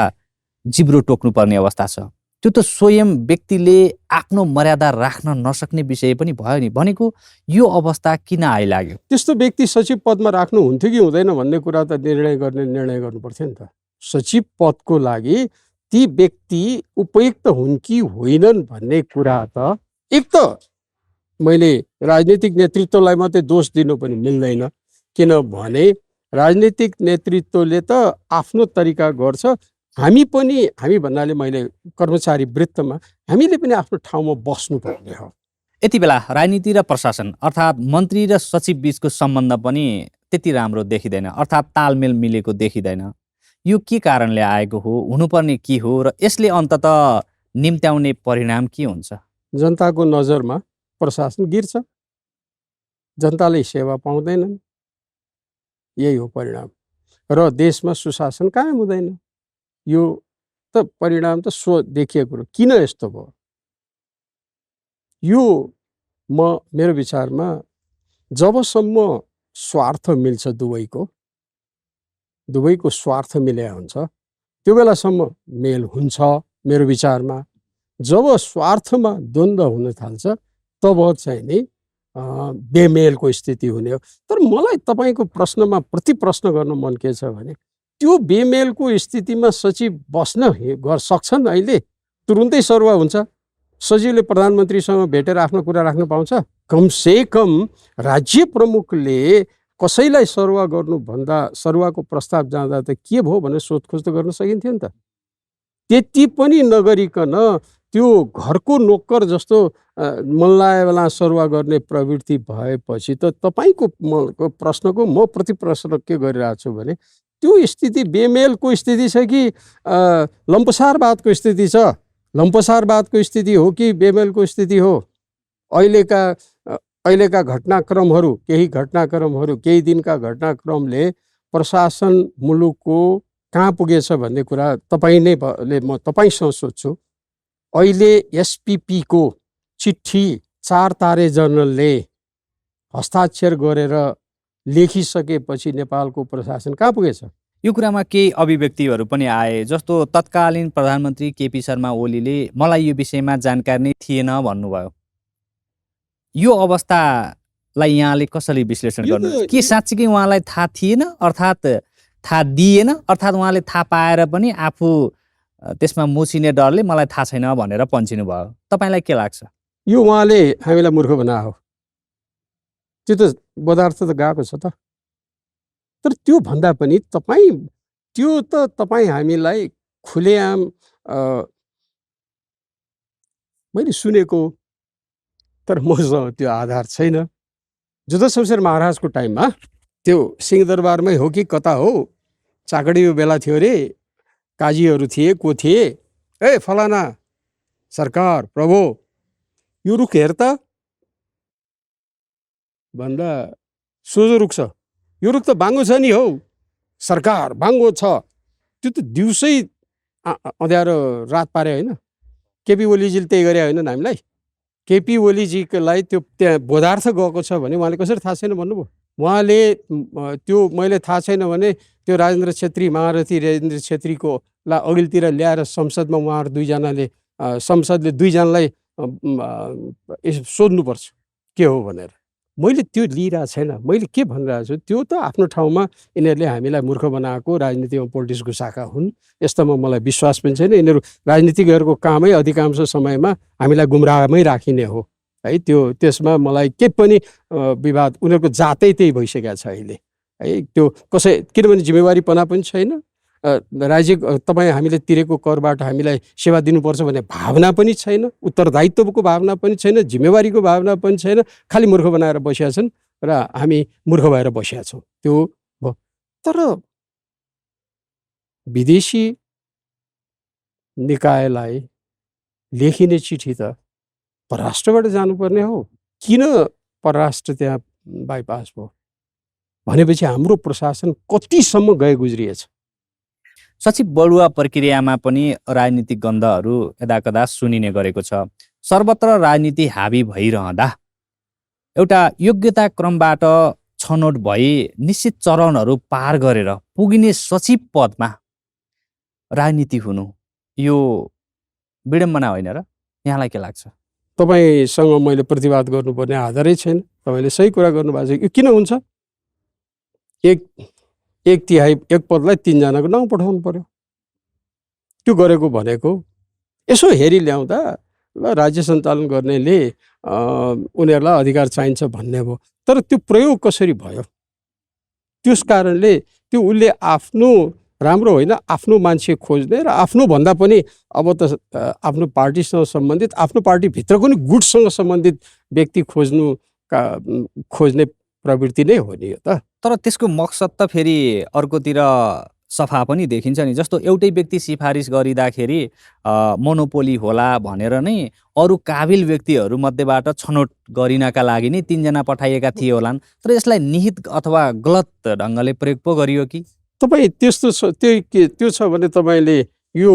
जिब्रो टोक्नुपर्ने अवस्था छ। त्यो त स्वयं व्यक्तिले आफ्नो मर्यादा राख्न नसक्ने विषय पनि भयो नि। भनेको यो अवस्था किन आइलाग्यो? त्यस्तो व्यक्ति सचिव पदमा राख्नु हुन्थ्यो कि हुँदैन भन्ने कुरा त निर्णय गर्नुपर्थ्यो नि त। सचिव पदको लागि ती व्यक्ति उपयुक्त हुन् कि होइनन् भन्ने कुरा त एक त मैले राजनीतिक नेतृत्वलाई मात्रै दोष दिनु पनि मिल्दैन, किनभने राजनीतिक नेतृत्वले त आफ्नो तरिका गर्छ। हामी भन्नाले मैले कर्मचारी वृत्तमा हामीले पनि आफ्नो ठाउँमा बस्नुपर्ने हो। यति बेला राजनीति र प्रशासन अर्थात् मन्त्री र सचिव बीचको सम्बन्ध पनि त्यति राम्रो देखिँदैन, अर्थात् तालमेल मिलेको देखिँदैन। यो के कारणले आएको हो, हुनुपर्ने के हो र यसले अन्ततः निम्त्याउने परिणाम के हुन्छ? जनताको नजरमा प्रशासन गिर्छ, जनताले सेवा पाउँदैनन्, यही हो परिणाम। र देशमा सुशासन कायम हुँदैन। यो त परिणाम त देखिएको कुरो। किन यस्तो भयो? यो मेरो विचारमा जबसम्म स्वार्थ मिल्छ, दुवैको स्वार्थ मिल्या हुन्छ, त्यो बेलासम्म मेल हुन्छ मेरो विचारमा। जब स्वार्थमा द्वन्द्व हुन थाल्छ तब चाहिँ नि बेमेलको स्थिति हुने हो। तर मलाई तपाईँको प्रश्नमा प्रति प्रश्न गर्न मन के छ भने त्यो बेमेलको स्थितिमा सचिव बस्न सक्छन्? अहिले तुरुन्तै सरुवा हुन्छ, सचिवले प्रधानमन्त्रीसँग भेटेर आफ्नो कुरा राख्न पाउँछ? कमसे कम राज्य प्रमुखले कसैलाई सरुवा गर्नुभन्दा सरुवाको प्रस्ताव जाँदा त के भयो भनेर सोधखोज त गर्न सकिन्थ्यो नि त। त्यति पनि नगरिकन त्यो घरको नोकर जस्तो मन लागेको बेला सरुवा गर्ने प्रवृत्ति भएपछि त तपाईँको प्रश्नको म प्रति प्रश्न के गरिरहेको छु भने त्यो स्थिति बेमेलको स्थिति छ कि लम्पसारवादको स्थिति छ? लम्पसारवादको स्थिति हो कि बेमेलको स्थिति हो? अहिलेका घटनाक्रमहरू, केही दिनका घटनाक्रमले प्रशासन मुलुकको कहाँ पुगेछ भन्ने कुरा म तपाईँसँग सोध्छु। अहिले एसपिपीको चिठी 4 तारे जर्नलले हस्ताक्षर गरेर लेखिसकेपछि नेपालको प्रशासन कहाँ पुगेछ? यो कुरामा केही अभिव्यक्तिहरू पनि आए, जस्तो तत्कालीन प्रधानमन्त्री केपी शर्मा ओलीले मलाई यो विषयमा जानकारी नै थिएन भन्नुभयो। यो अवस्थालाई यहाँले कसरी विश्लेषण गर्नुहुन्छ? के साँच्चीकै उहाँलाई थाहा थिएन, अर्थात् थाहा दिएन, अर्थात् उहाँले थाहा पाएर पनि आफू त्यसमा मुछिने डरले मलाई थाहा छैन भनेर पन्छिनु भयो? तपाईँलाई के लाग्छ? यो उहाँले हामीलाई मूर्ख बना हो। त्यो त पदार्थ त गएको छ त। तर त्यो भन्दा पनि तपाईँ हामीलाई खुलेआम मैले सुनेको, तर मसँग त्यो आधार छैन। जुद्ध शमशेर महाराजको टाइममा त्यो सिंहदरबारमै हो कि कता हो, चाकडीको बेला थियो रे, काजीहरू थिए, को थिए, ए फलाना सरकार प्रभु यो रुख हेर त भन्दा सोझो रुख छ, यो रुख त बाङ्गो छ नि हौ सरकार, बाङ्गो छ। त्यो त दिउँसै अँध्यारो रात पारे होइन? केपी ओलीजीले त्यही गरे होइन हामीलाई? केपी ओलीजीलाई त्यो त्यहाँ बोधार्थ गएको छ भने उहाँले कसरी थाहा छैन भन्नुभयो? उहाँले त्यो मैले थाहा छैन भने त्यो राजेन्द्र छेत्री, महारथी राजेन्द्र छेत्रीको अघिल्तिर ल्याएर संसदमा उहाँहरू दुईजनाले संसदले दुईजनालाई सोध्नुपर्छ के हो भनेर। मैले त्यो लिइरहेको छैन। मैले के भनिरहेको छु, त्यो त आफ्नो ठाउँमा यिनीहरूले हामीलाई मूर्ख बनाएको राजनीतिमा पोलिटिक्सको शाखा हुन्, यस्तोमा मलाई विश्वास पनि छैन। यिनीहरू राजनीतिज्ञहरूको कामै अधिकांश समयमा हामीलाई गुमराहमै राखिने हो है। त्यसमा मलाई के पनि विवाद, उनीहरूको जातै त्यही भइसकेको छ अहिले है। त्यो किनभने जिम्मेवारीपना पनि छैन, राज्य तपाईँ हामीले तिरेको करबाट हामीलाई सेवा दिनुपर्छ भन्ने भावना पनि छैन, उत्तरदायित्वको भावना पनि छैन, जिम्मेवारीको भावना पनि छैन। खालि मूर्ख बनाएर बसेका छन् र हामी मूर्ख भएर बसेका छौँ। त्यो भयो। तर विदेशी निकायलाई लेखिने चिठी त परराष्ट्रबाट जानुपर्ने हो, किन परराष्ट्र त्यहाँ बाइपास भयो भनेपछि हाम्रो प्रशासन कतिसम्म गए गुज्रिएछ। सचिव बढुवा प्रक्रियामा पनि राजनीतिक गन्धहरू यदाकदा सुनिने गरेको छ। सर्वत्र राजनीति हावी भइरहँदा एउटा योग्यता क्रमबाट छनौट भई निश्चित चरणहरू पार गरेर पुगिने सचिव पदमा राजनीति हुनु यो विडम्बना होइन र? यहाँलाई के लाग्छ? तपाईँसँग मैले प्रतिवाद गर्नुपर्ने आधारै छैन। तपाईँले सही कुरा गर्नुभएको छ। यो किन हुन्छ? एक तिहाई एक पदलाई 3 जनाको नाउँ पठाउनु पर्यो। त्यो गरेको भनेको यसो हेरी ल्याउँदा ल राज्य सञ्चालन गर्नेले उनीहरूलाई अधिकार चाहिन्छ भन्ने भयो। तर त्यो प्रयोग कसरी भयो? त्यस कारणले त्यो उसले आफ्नो राम्रो होइन, आफ्नो मान्छे खोज्ने र आफ्नो भन्दा पनि अब त आफ्नो पार्टीसँग सम्बन्धित, आफ्नो पार्टीभित्रको नि गुटसँग सम्बन्धित व्यक्ति खोज्ने प्रवृत्ति नै हो नि यो त। तर त्यसको मकसद त फेरि अर्कोतिर सफा पनि देखिन्छ नि। जस्तो एउटै व्यक्ति सिफारिस गरिँदाखेरि मोनोपोली होला भनेर नै अरू काबिल व्यक्तिहरू मध्येबाट छनौट गरिनका लागि नै 3 जना पठाइएका थिए होलान्। तर यसलाई निहित अथवा गलत ढङ्गले प्रयोग पो गरियो कि? तपाईँ त्यस्तो छ, त्यो छ भने तपाईँले यो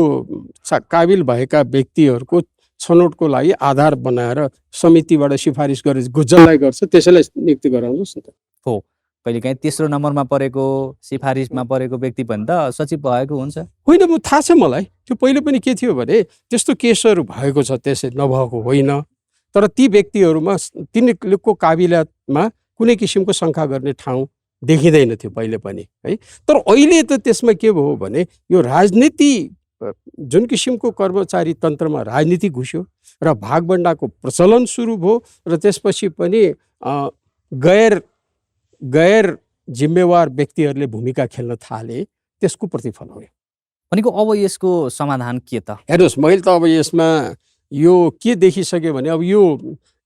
काबिल भएका व्यक्तिहरूको छनौटको लागि आधार बनाएर समितिबाट सिफारिस गरेर जसलाई गर्छ त्यसैलाई नियुक्ति गराउनुहोस् न त। हो, कहिलेकाहीँ तेस्रो नम्बरमा परेको, सिफारिसमा परेको व्यक्ति पनि त सचिव भएको हुन्छ। होइन, म थाहा छ मलाई। त्यो पहिले पनि के थियो भने त्यस्तो केसहरू भएको छ, त्यसै नभएको होइन। तर ती व्यक्तिहरूमा तिनीहरूको काबिलियतमा कुनै किसिमको शङ्का गर्ने ठाउँ देखिँदैन थियो पहिले पनि है। तर अहिले त त्यसमा के भयो भने यो राजनीति, जुन किसिमको कर्मचारी तन्त्रमा राजनीति घुस्यो र भागबण्डाको प्रचलन सुरु भयो र त्यसपछि पनि गैर जिम्मेवार व्यक्तिहरूले भूमिका खेल्न थाले, त्यसको प्रतिफल हो। भनेको अब यसको समाधान के त? हेर्नुहोस्, मैले त अब यसमा यो के देखिसक्यो भने अब यो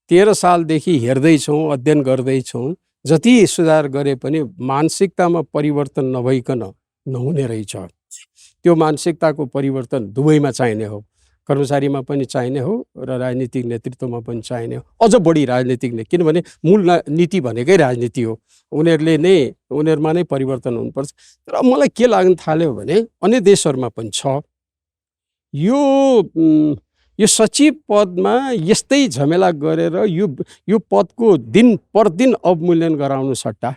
13 सालदेखि हेर्दैछौँ, अध्ययन गर्दैछौँ, जति सुधार गरे पनि मानसिकतामा परिवर्तन नभइकन नहुने रहेछ। त्यो मानसिकताको परिवर्तन दुवैमा चाहिने हो, कर्मचारीमा पनि चाहिने हो र राजनीतिक नेतृत्वमा पनि चाहिने हो, अझ बढी राजनीतिक किनभने मूल नीति भनेकै राजनीति हो। उनीहरूमा नै परिवर्तन हुनुपर्छ। र मलाई के लाग्न थाल्यो भने अन्य देशहरूमा पनि छ यो सचिव पदमा यस्तै झमेला गरेर यो पदको दिन प्रतिदिन अवमूल्यन गराउनु सट्टा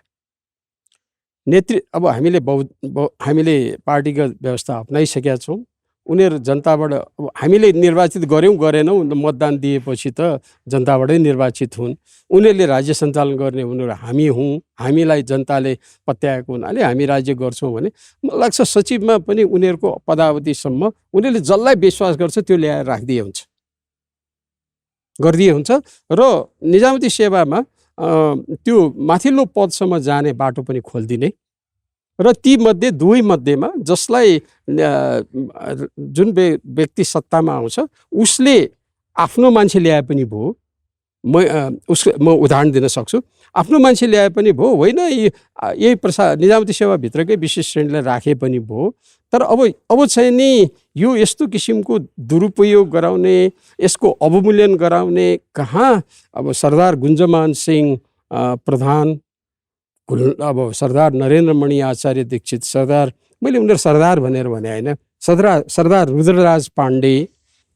अब हामीले पार्टीगत व्यवस्था अपनाइसकेका छौँ। उनीहरू जनताबाट हामीले निर्वाचित गऱ्यौँ गरेनौँ, मतदान दिएपछि त जनताबाटै निर्वाचित हुन्। उनीहरूले राज्य सञ्चालन गर्ने उनीहरू हामी हौँ, हामीलाई जनताले पत्याएको हुनाले हामी राज्य गर्छौँ भने मलाई लाग्छ सचिवमा पनि उनीहरूको पदावधिसम्म उनीहरूले जसलाई विश्वास गर्छ त्यो ल्याएर गरिदिए हुन्छ र निजामती सेवामा त्यो माथिल्लो पदसम्म जाने बाटो पनि खोलिदिने र तीमध्ये दुवै मध्येमा जसलाई जुन व्यक्ति सत्तामा आउँछ उसले आफ्नो मान्छे ल्याए पनि भयो। म उदाहरण दिन सक्छु। आफ्नो मान्छे ल्याए पनि भयो, होइन यही निजामती सेवाभित्रकै विशेष श्रेणीलाई राखे पनि भयो। तर अब चाहिँ नि यो यस्तो किसिमको दुरुपयोग गराउने, यसको अवमूल्यन गराउने कहाँ अब सरदार गुन्जमान सिंह प्रधान, अब सरदार नरेन्द्रमणि आचार्य दीक्षित, मैले उनीहरू सरदार भनेर भने होइन, सरदार रुद्रराज पाण्डे,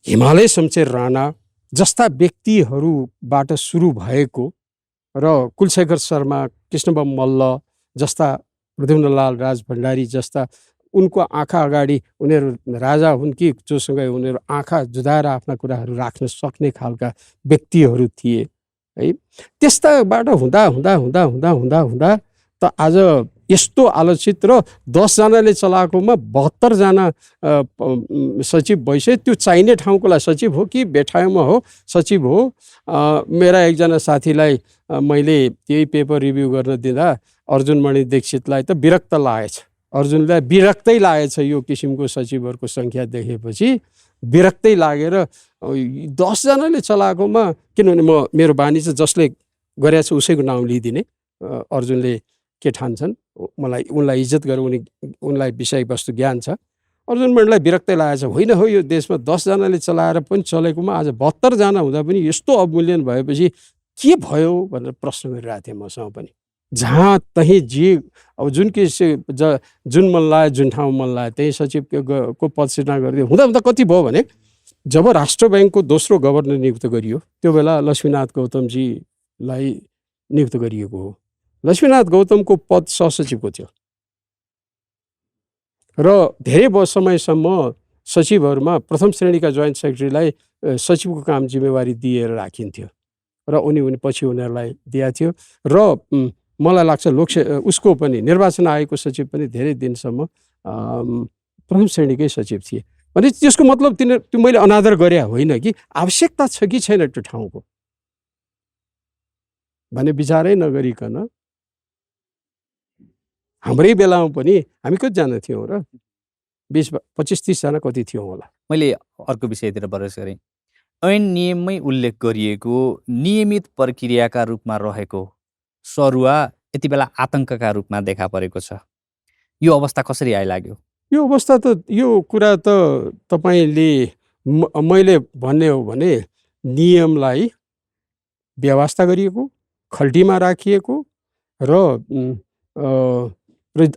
हिमालय शमशेर राणा जस्ता व्यक्तिहरूबाट सुरु भएको र कुलशेखर शर्मा, कृष्णबम मल्ल जस्ता, प्रद्युम्नलाल राजभण्डारी जस्ता उनको आँखा अगाडि उनीहरू राजा हुन् कि जोसँग उनीहरू आँखा जुधाएर आफ्ना कुराहरू राख्न सक्ने खालका व्यक्तिहरू थिए है। त्यस्ताबाट हुँदा त आज यस्तो आलोचित र 10 जनाले चलाएकोमा 72 जना सचिव भइसक्यो। त्यो चाहिने ठाउँको लागि सचिव हो कि बेठाउँमा हो सचिव हो। मेरा एकजना साथीलाई मैले यही पेपर रिभ्यू गर्न दिँदा अर्जुनमणि दीक्षितलाई त विरक्त लागेछ। अर्जुनलाई विरक्तै लागेछ यो किसिमको सचिवहरूको सङ्ख्या देखेपछि, विरक्तै लागेर 10 जनाले चलाएकोमा, किनभने मेरो बानी चाहिँ जसले गरेछ उसैको नाउँ लिइदिने। अर्जुनले के ठान्छन् उनलाई इज्जत गरेर उनलाई विषयवस्तु ज्ञान छ। अर्जुनमणिलाई विरक्तै लागेछ। होइन हो, यो देशमा 10 जनाले चलाएर पनि चलेकोमा आज 72 जना हुँदा पनि यस्तो अवमूल्यन भएपछि के भयो भनेर प्रश्न गरिरहेको थिएँ मसँग पनि। जहाँ तहीँ जे अब जुन मन लाग्यो, जुन ठाउँ मन लाग्यो त्यही सचिवको पद सृजना गरिदियो। हुँदा कति भयो भने जब राष्ट्र ब्याङ्कको दोस्रो गभर्नर नियुक्त गरियो त्यो बेला लक्ष्मीनाथ गौतमजीलाई नियुक्त गरिएको हो। लक्ष्मीनाथ गौतमको पद सहसचिवको थियो र धेरै समयसम्म सचिवहरूमा प्रथम श्रेणीका जोइन्ट सेक्रेटरीलाई सचिवको काम जिम्मेवारी दिएर राखिन्थ्यो र उनी पछि उनीहरूलाई दिएको थियो। र मलाई लाग्छ उसको पनि निर्वाचन आयोगको सचिव पनि धेरै दिनसम्म प्रथम श्रेणीकै सचिव थिए। भने त्यसको मतलब त्यो मैले अनादर गरे होइन कि आवश्यकता छ कि छैन त्यो ठाउँको भने विचारै नगरिकन हाम्रै बेलामा पनि हामी कतिजना थियौँ र 20-25-30 जना कति थियौँ होला। मैले अर्को विषयतिर प्रवेश गरेँ। ऐन नियममै उल्लेख गरिएको नियमित प्रक्रियाका रूपमा रहेको सरुवा यति बेला आतङ्कका रूपमा देखा परेको छ। यो अवस्था कसरी आइलाग्यो? यो अवस्था त यो कुरा त तपाईँले मैले भन्ने हो भने नियमलाई व्यवस्था गरिएको, खल्टीमा राखिएको र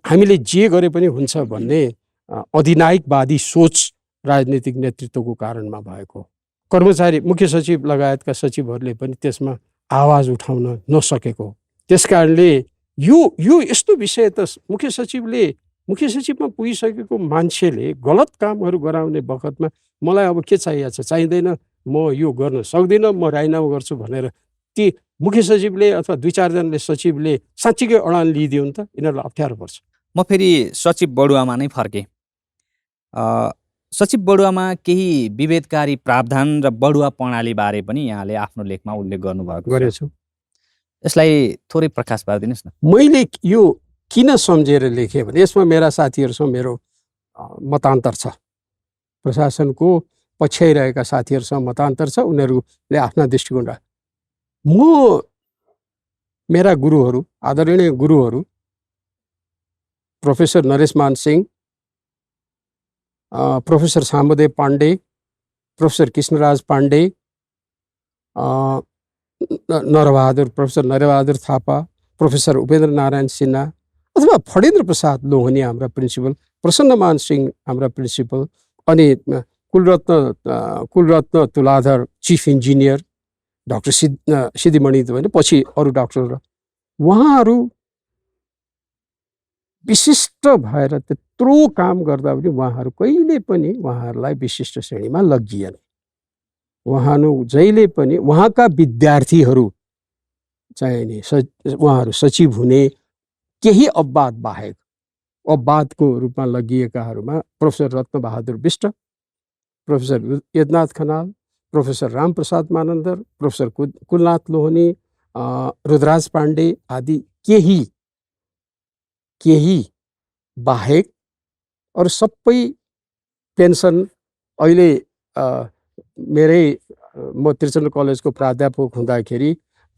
हामीले जे गरे पनि हुन्छ भन्ने अधिनायकवादी सोच राजनीतिक नेतृत्वको कारणमा भएको। कर्मचारी, मुख्य सचिव लगायतका सचिवहरूले पनि त्यसमा आवाज उठाउन नसकेको। त्यसकारणले यो यस्तो विषय त मुख्य सचिवमा पुगिसकेको मान्छेले गलत कामहरू गराउने बखतमा मलाई अब के चाहिएको छ, चाहिँदैन, म यो गर्न सक्दिनँ, म राजीनामा गर्छु भनेर ती मुख्य सचिवले अथवा 2-4 जनाले सचिवले साँच्चीकै अडान लिइदियो नि त यिनीहरूलाई अप्ठ्यारो पर्छ। म फेरि सचिव बढुवामा नै फर्केँ। सचिव बढुवामा केही विभेदकारी प्रावधान र बढुवा प्रणालीबारे पनि यहाँले आफ्नो लेखमा उल्लेख गर्नुभएको गरेछु। यसलाई थोरै प्रकाश पारिदिनुहोस् न। मैले यो किन सम्झेर लेखेँ भने यसमा मेरा साथीहरूसँग मेरो मतान्तर छ। प्रशासनको पछ्याइरहेका साथीहरूसँग मतान्तर छ। उनीहरूले आफ्ना दृष्टिकोण राख। मेरा गुरुहरू, आदरणीय गुरुहरू professor Nareshman Singh, professor Samdev Pande, professor Krishnaraj Pande, professor Narbahadur Thapa, professor Upendra Narayan Sinha अथवा फणेन्द्र प्रसाद लोहनी हाम्रा प्रिन्सिपल, प्रसन्नमान सिंह हाम्रा प्रिन्सिपल, अनि कुलरत्न तुलाधर चिफ इन्जिनियर, डाक्टर सिद्धिमणि होइन पछि अरू डाक्टर, उहाँहरू विशिष्ट भएर त्यत्रो काम गर्दा पनि उहाँहरू कहिले पनि उहाँहरूलाई विशिष्ट श्रेणीमा लगिएन। उहाँहरू जहिले पनि उहाँका विद्यार्थीहरू चाहिँ नि उहाँहरू सचिव हुने केही अपवाद बाहेक अपवादको रूपमा लगिएकाहरूमा professor Ratnabahadur Bista, professor Yadnath Khanal, professor Ramprasad Manandhar, professor Kulnath Lohani, Rudraraj Pande आदि केही बाहेक अरू सबै पेन्सन अहिले म त्रिचन्द्र कलेजको प्राध्यापक हुँदाखेरि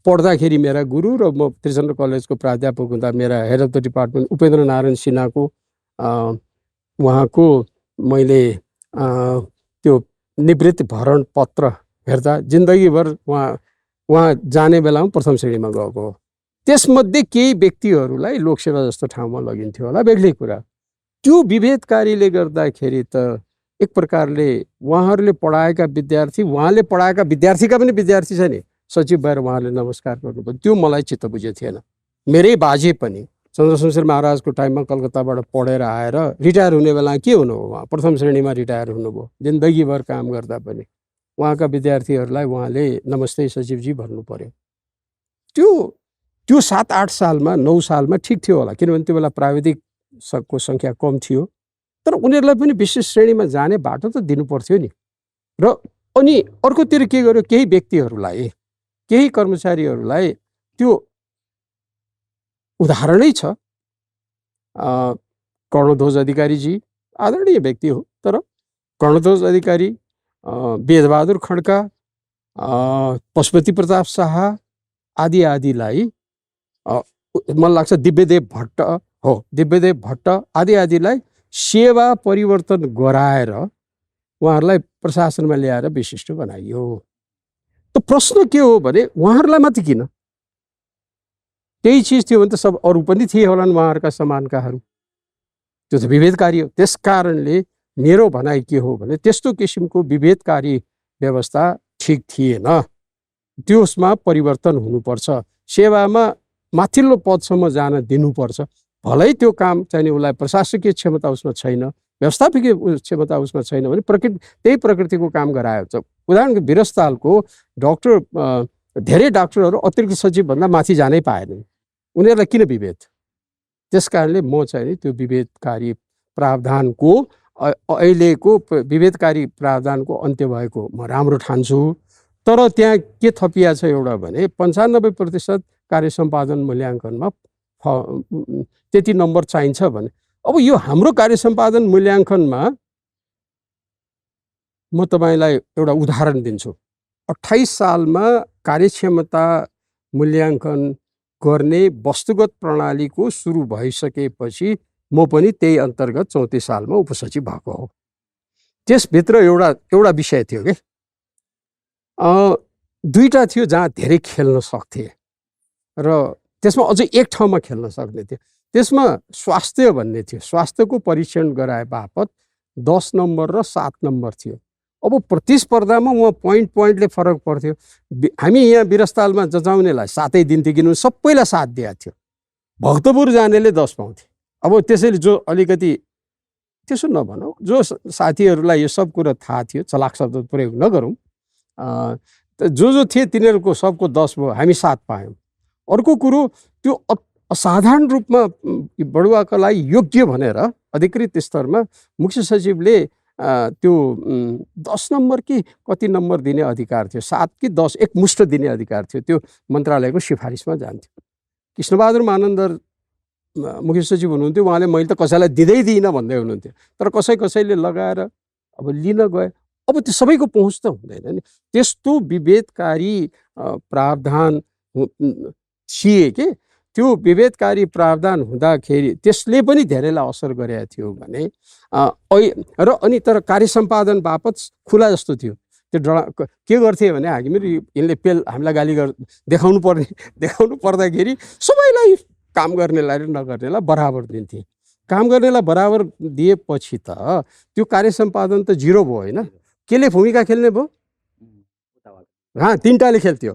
पढ्दाखेरि मेरा गुरु र म त्रिचन्द्र कलेजको प्राध्यापक हुँदा मेरा head of the department Upendra Narayan सिन्हाको उहाँको मैले त्यो निवृत्ति भरण पत्र हेर्दा जिन्दगीभर उहाँ जाने बेलामा प्रथम श्रेणीमा गएको हो। त्यसमध्ये केही व्यक्तिहरूलाई लोकसेवा जस्तो ठाउँमा लगिन्थ्यो होला, बेग्लै कुरा। त्यो विभेदकारीले गर्दाखेरि त एक प्रकारले उहाँहरूले पढाएका विद्यार्थी, उहाँले पढाएका विद्यार्थीका पनि विद्यार्थी छ नि, सचिव भएर उहाँले नमस्कार गर्नुभयो। त्यो मलाई चित्त बुझेको थिएन। मेरै बाजे पनि चन्द्रशमशेर महाराजको टाइममा कलकत्ताबाट पढेर आएर रिटायर हुने बेला के हुनु हो, उहाँ प्रथम श्रेणीमा रिटायर हुनुभयो। जिन्दगीभर काम गर्दा पनि उहाँका विद्यार्थीहरूलाई उहाँले नमस्ते सचिवजी भन्नु पर्यो। त्यो 7-8 सालमा 9 सालमा ठिक थियो होला, किनभने त्यो बेला प्राविधिकको सङ्ख्या कम थियो, तर उनीहरूलाई पनि विशेष श्रेणीमा जाने बाटो त दिनु पर्थ्यो नि। र अनि अर्कोतिर के गर्यो, केही व्यक्तिहरूलाई, केही कर्मचारीहरूलाई त्यो उदाहरणै छ। कर्णध्वज अधिकारीजी आदरणीय व्यक्ति हो, तर कर्णध्वज अधिकारी, वेदबहादुर खड्का, पशुपति प्रताप शाह आदि आदिलाई, मलाई लाग्छ दिव्यदेव भट्ट आदिलाई सेवा परिवर्तन गराएर उहाँहरूलाई प्रशासनमा ल्याएर विशिष्ट बनाइयो। त प्रश्न के हो भने उहाँहरूलाई मात्रै किन? त्यही चिज थियो भने त सब अरू पनि थिए होलान् उहाँहरूका समानकाहरू। त्यो त विभेदकारी हो। त्यस कारणले मेरो भनाइ के हो भने त्यस्तो किसिमको विभेदकारी व्यवस्था ठिक थिएन। त्यसमा परिवर्तन हुनुपर्छ। सेवामा माथिल्लो पदसम्म जान दिनुपर्छ। भलै त्यो काम चाहिँ उसलाई प्रशासकीय क्षमता उसमा छैन, व्यवस्थापकीय क्षमता उसमा छैन भने त्यही प्रकृतिको काम गरायो। उदाहरणको वीरस्थलको डाक्टर, धेरै डाक्टरहरू अतिरिक्त सचिवभन्दा माथि जानै पाएनन्। उनीहरूलाई किन विभेद? त्यस कारणले म चाहिँ त्यो विभेदकारी प्रावधानको अहिलेको विभेदकारी प्रावधानको अन्त्य भएको म राम्रो ठान्छु। तर त्यहाँ के थपिया छ एउटा भने 95% कार्य सम्पादन मूल्याङ्कनमा त्यति नम्बर चाहिन्छ भने, अब यो हाम्रो कार्य सम्पादन मूल्याङ्कनमा म तपाईलाई एउटा उदाहरण दिन्छु। 28 सालमा कार्यक्षमता मूल्याङ्कन गर्ने वस्तुगत प्रणालीको सुरु भइसकेपछि म पनि त्यही अन्तर्गत 34 सालमा उपसचिव भएको हो। त्यसभित्र एउटा विषय थियो कि दुईटा थियो जहाँ धेरै खेल्न सक्थे र त्यसमा अझै एक ठाउँमा खेल्न सक्ने थियो। त्यसमा स्वास्थ्य भन्ने थियो। स्वास्थ्यको परीक्षण गराए बापत 10 नम्बर र 7 नम्बर थियो। अब प्रतिस्पर्धामा उहाँ पोइन्टले फरक पर्थ्यो। हामी यहाँ वीरस्थलमा जचाउनेलाई 7 दिन्थ्यो, किनभने सबैलाई 7 दिएको थियो। भक्तपुर जानेले 10 पाउँथे। अब त्यसैले जो अलिकति त्यसो नभनौँ, जो साथीहरूलाई यो सब कुरा थाहा थियो, चलाक शब्द प्रयोग नगरौँ, जो थिए तिनीहरूको सबको 10 भयो, हामी 7 पायौँ। अर्को कुरो, त्यो असाधारण रूपमा बढुवाका लागि योग्य भनेर अधिकृत स्तरमा मुख्य सचिवले त्यो 10 नम्बर कि कति नम्बर दिने अधिकार थियो, 7 कि 10 एकमुष्ट दिने अधिकार थियो। त्यो मन्त्रालयको सिफारिसमा जान्थ्यो। कृष्णबहादुर मानन्दर मुख्य सचिव हुनुहुन्थ्यो। उहाँले मैले त कसैलाई दिँदिनँ भन्दै हुनुहुन्थ्यो, तर कसैले लगाएर अब लिन गए। अब त्यो सबैको पहुँच त हुँदैन नि। त्यस्तो विभेदकारी प्रावधान थिए कि त्यो विभेदकारी प्रावधान हुँदाखेरि त्यसले पनि धेरैलाई असर गरेको थियो भने र अनि तर कार्य सम्पादन बापत खुला जस्तो थियो। त्यो के गर्थे भने हामीहरू यिनले हामीलाई गाली देखाउनु पर्दाखेरि सबैलाई काम गर्नेलाई र नगर्नेलाई बराबर दिन्थे। काम गर्नेलाई बराबर दिएपछि त त्यो कार्य सम्पादन त जिरो भयो होइन। केले भूमिका खेल्ने भयो? तिनटाले खेल्थ्यो।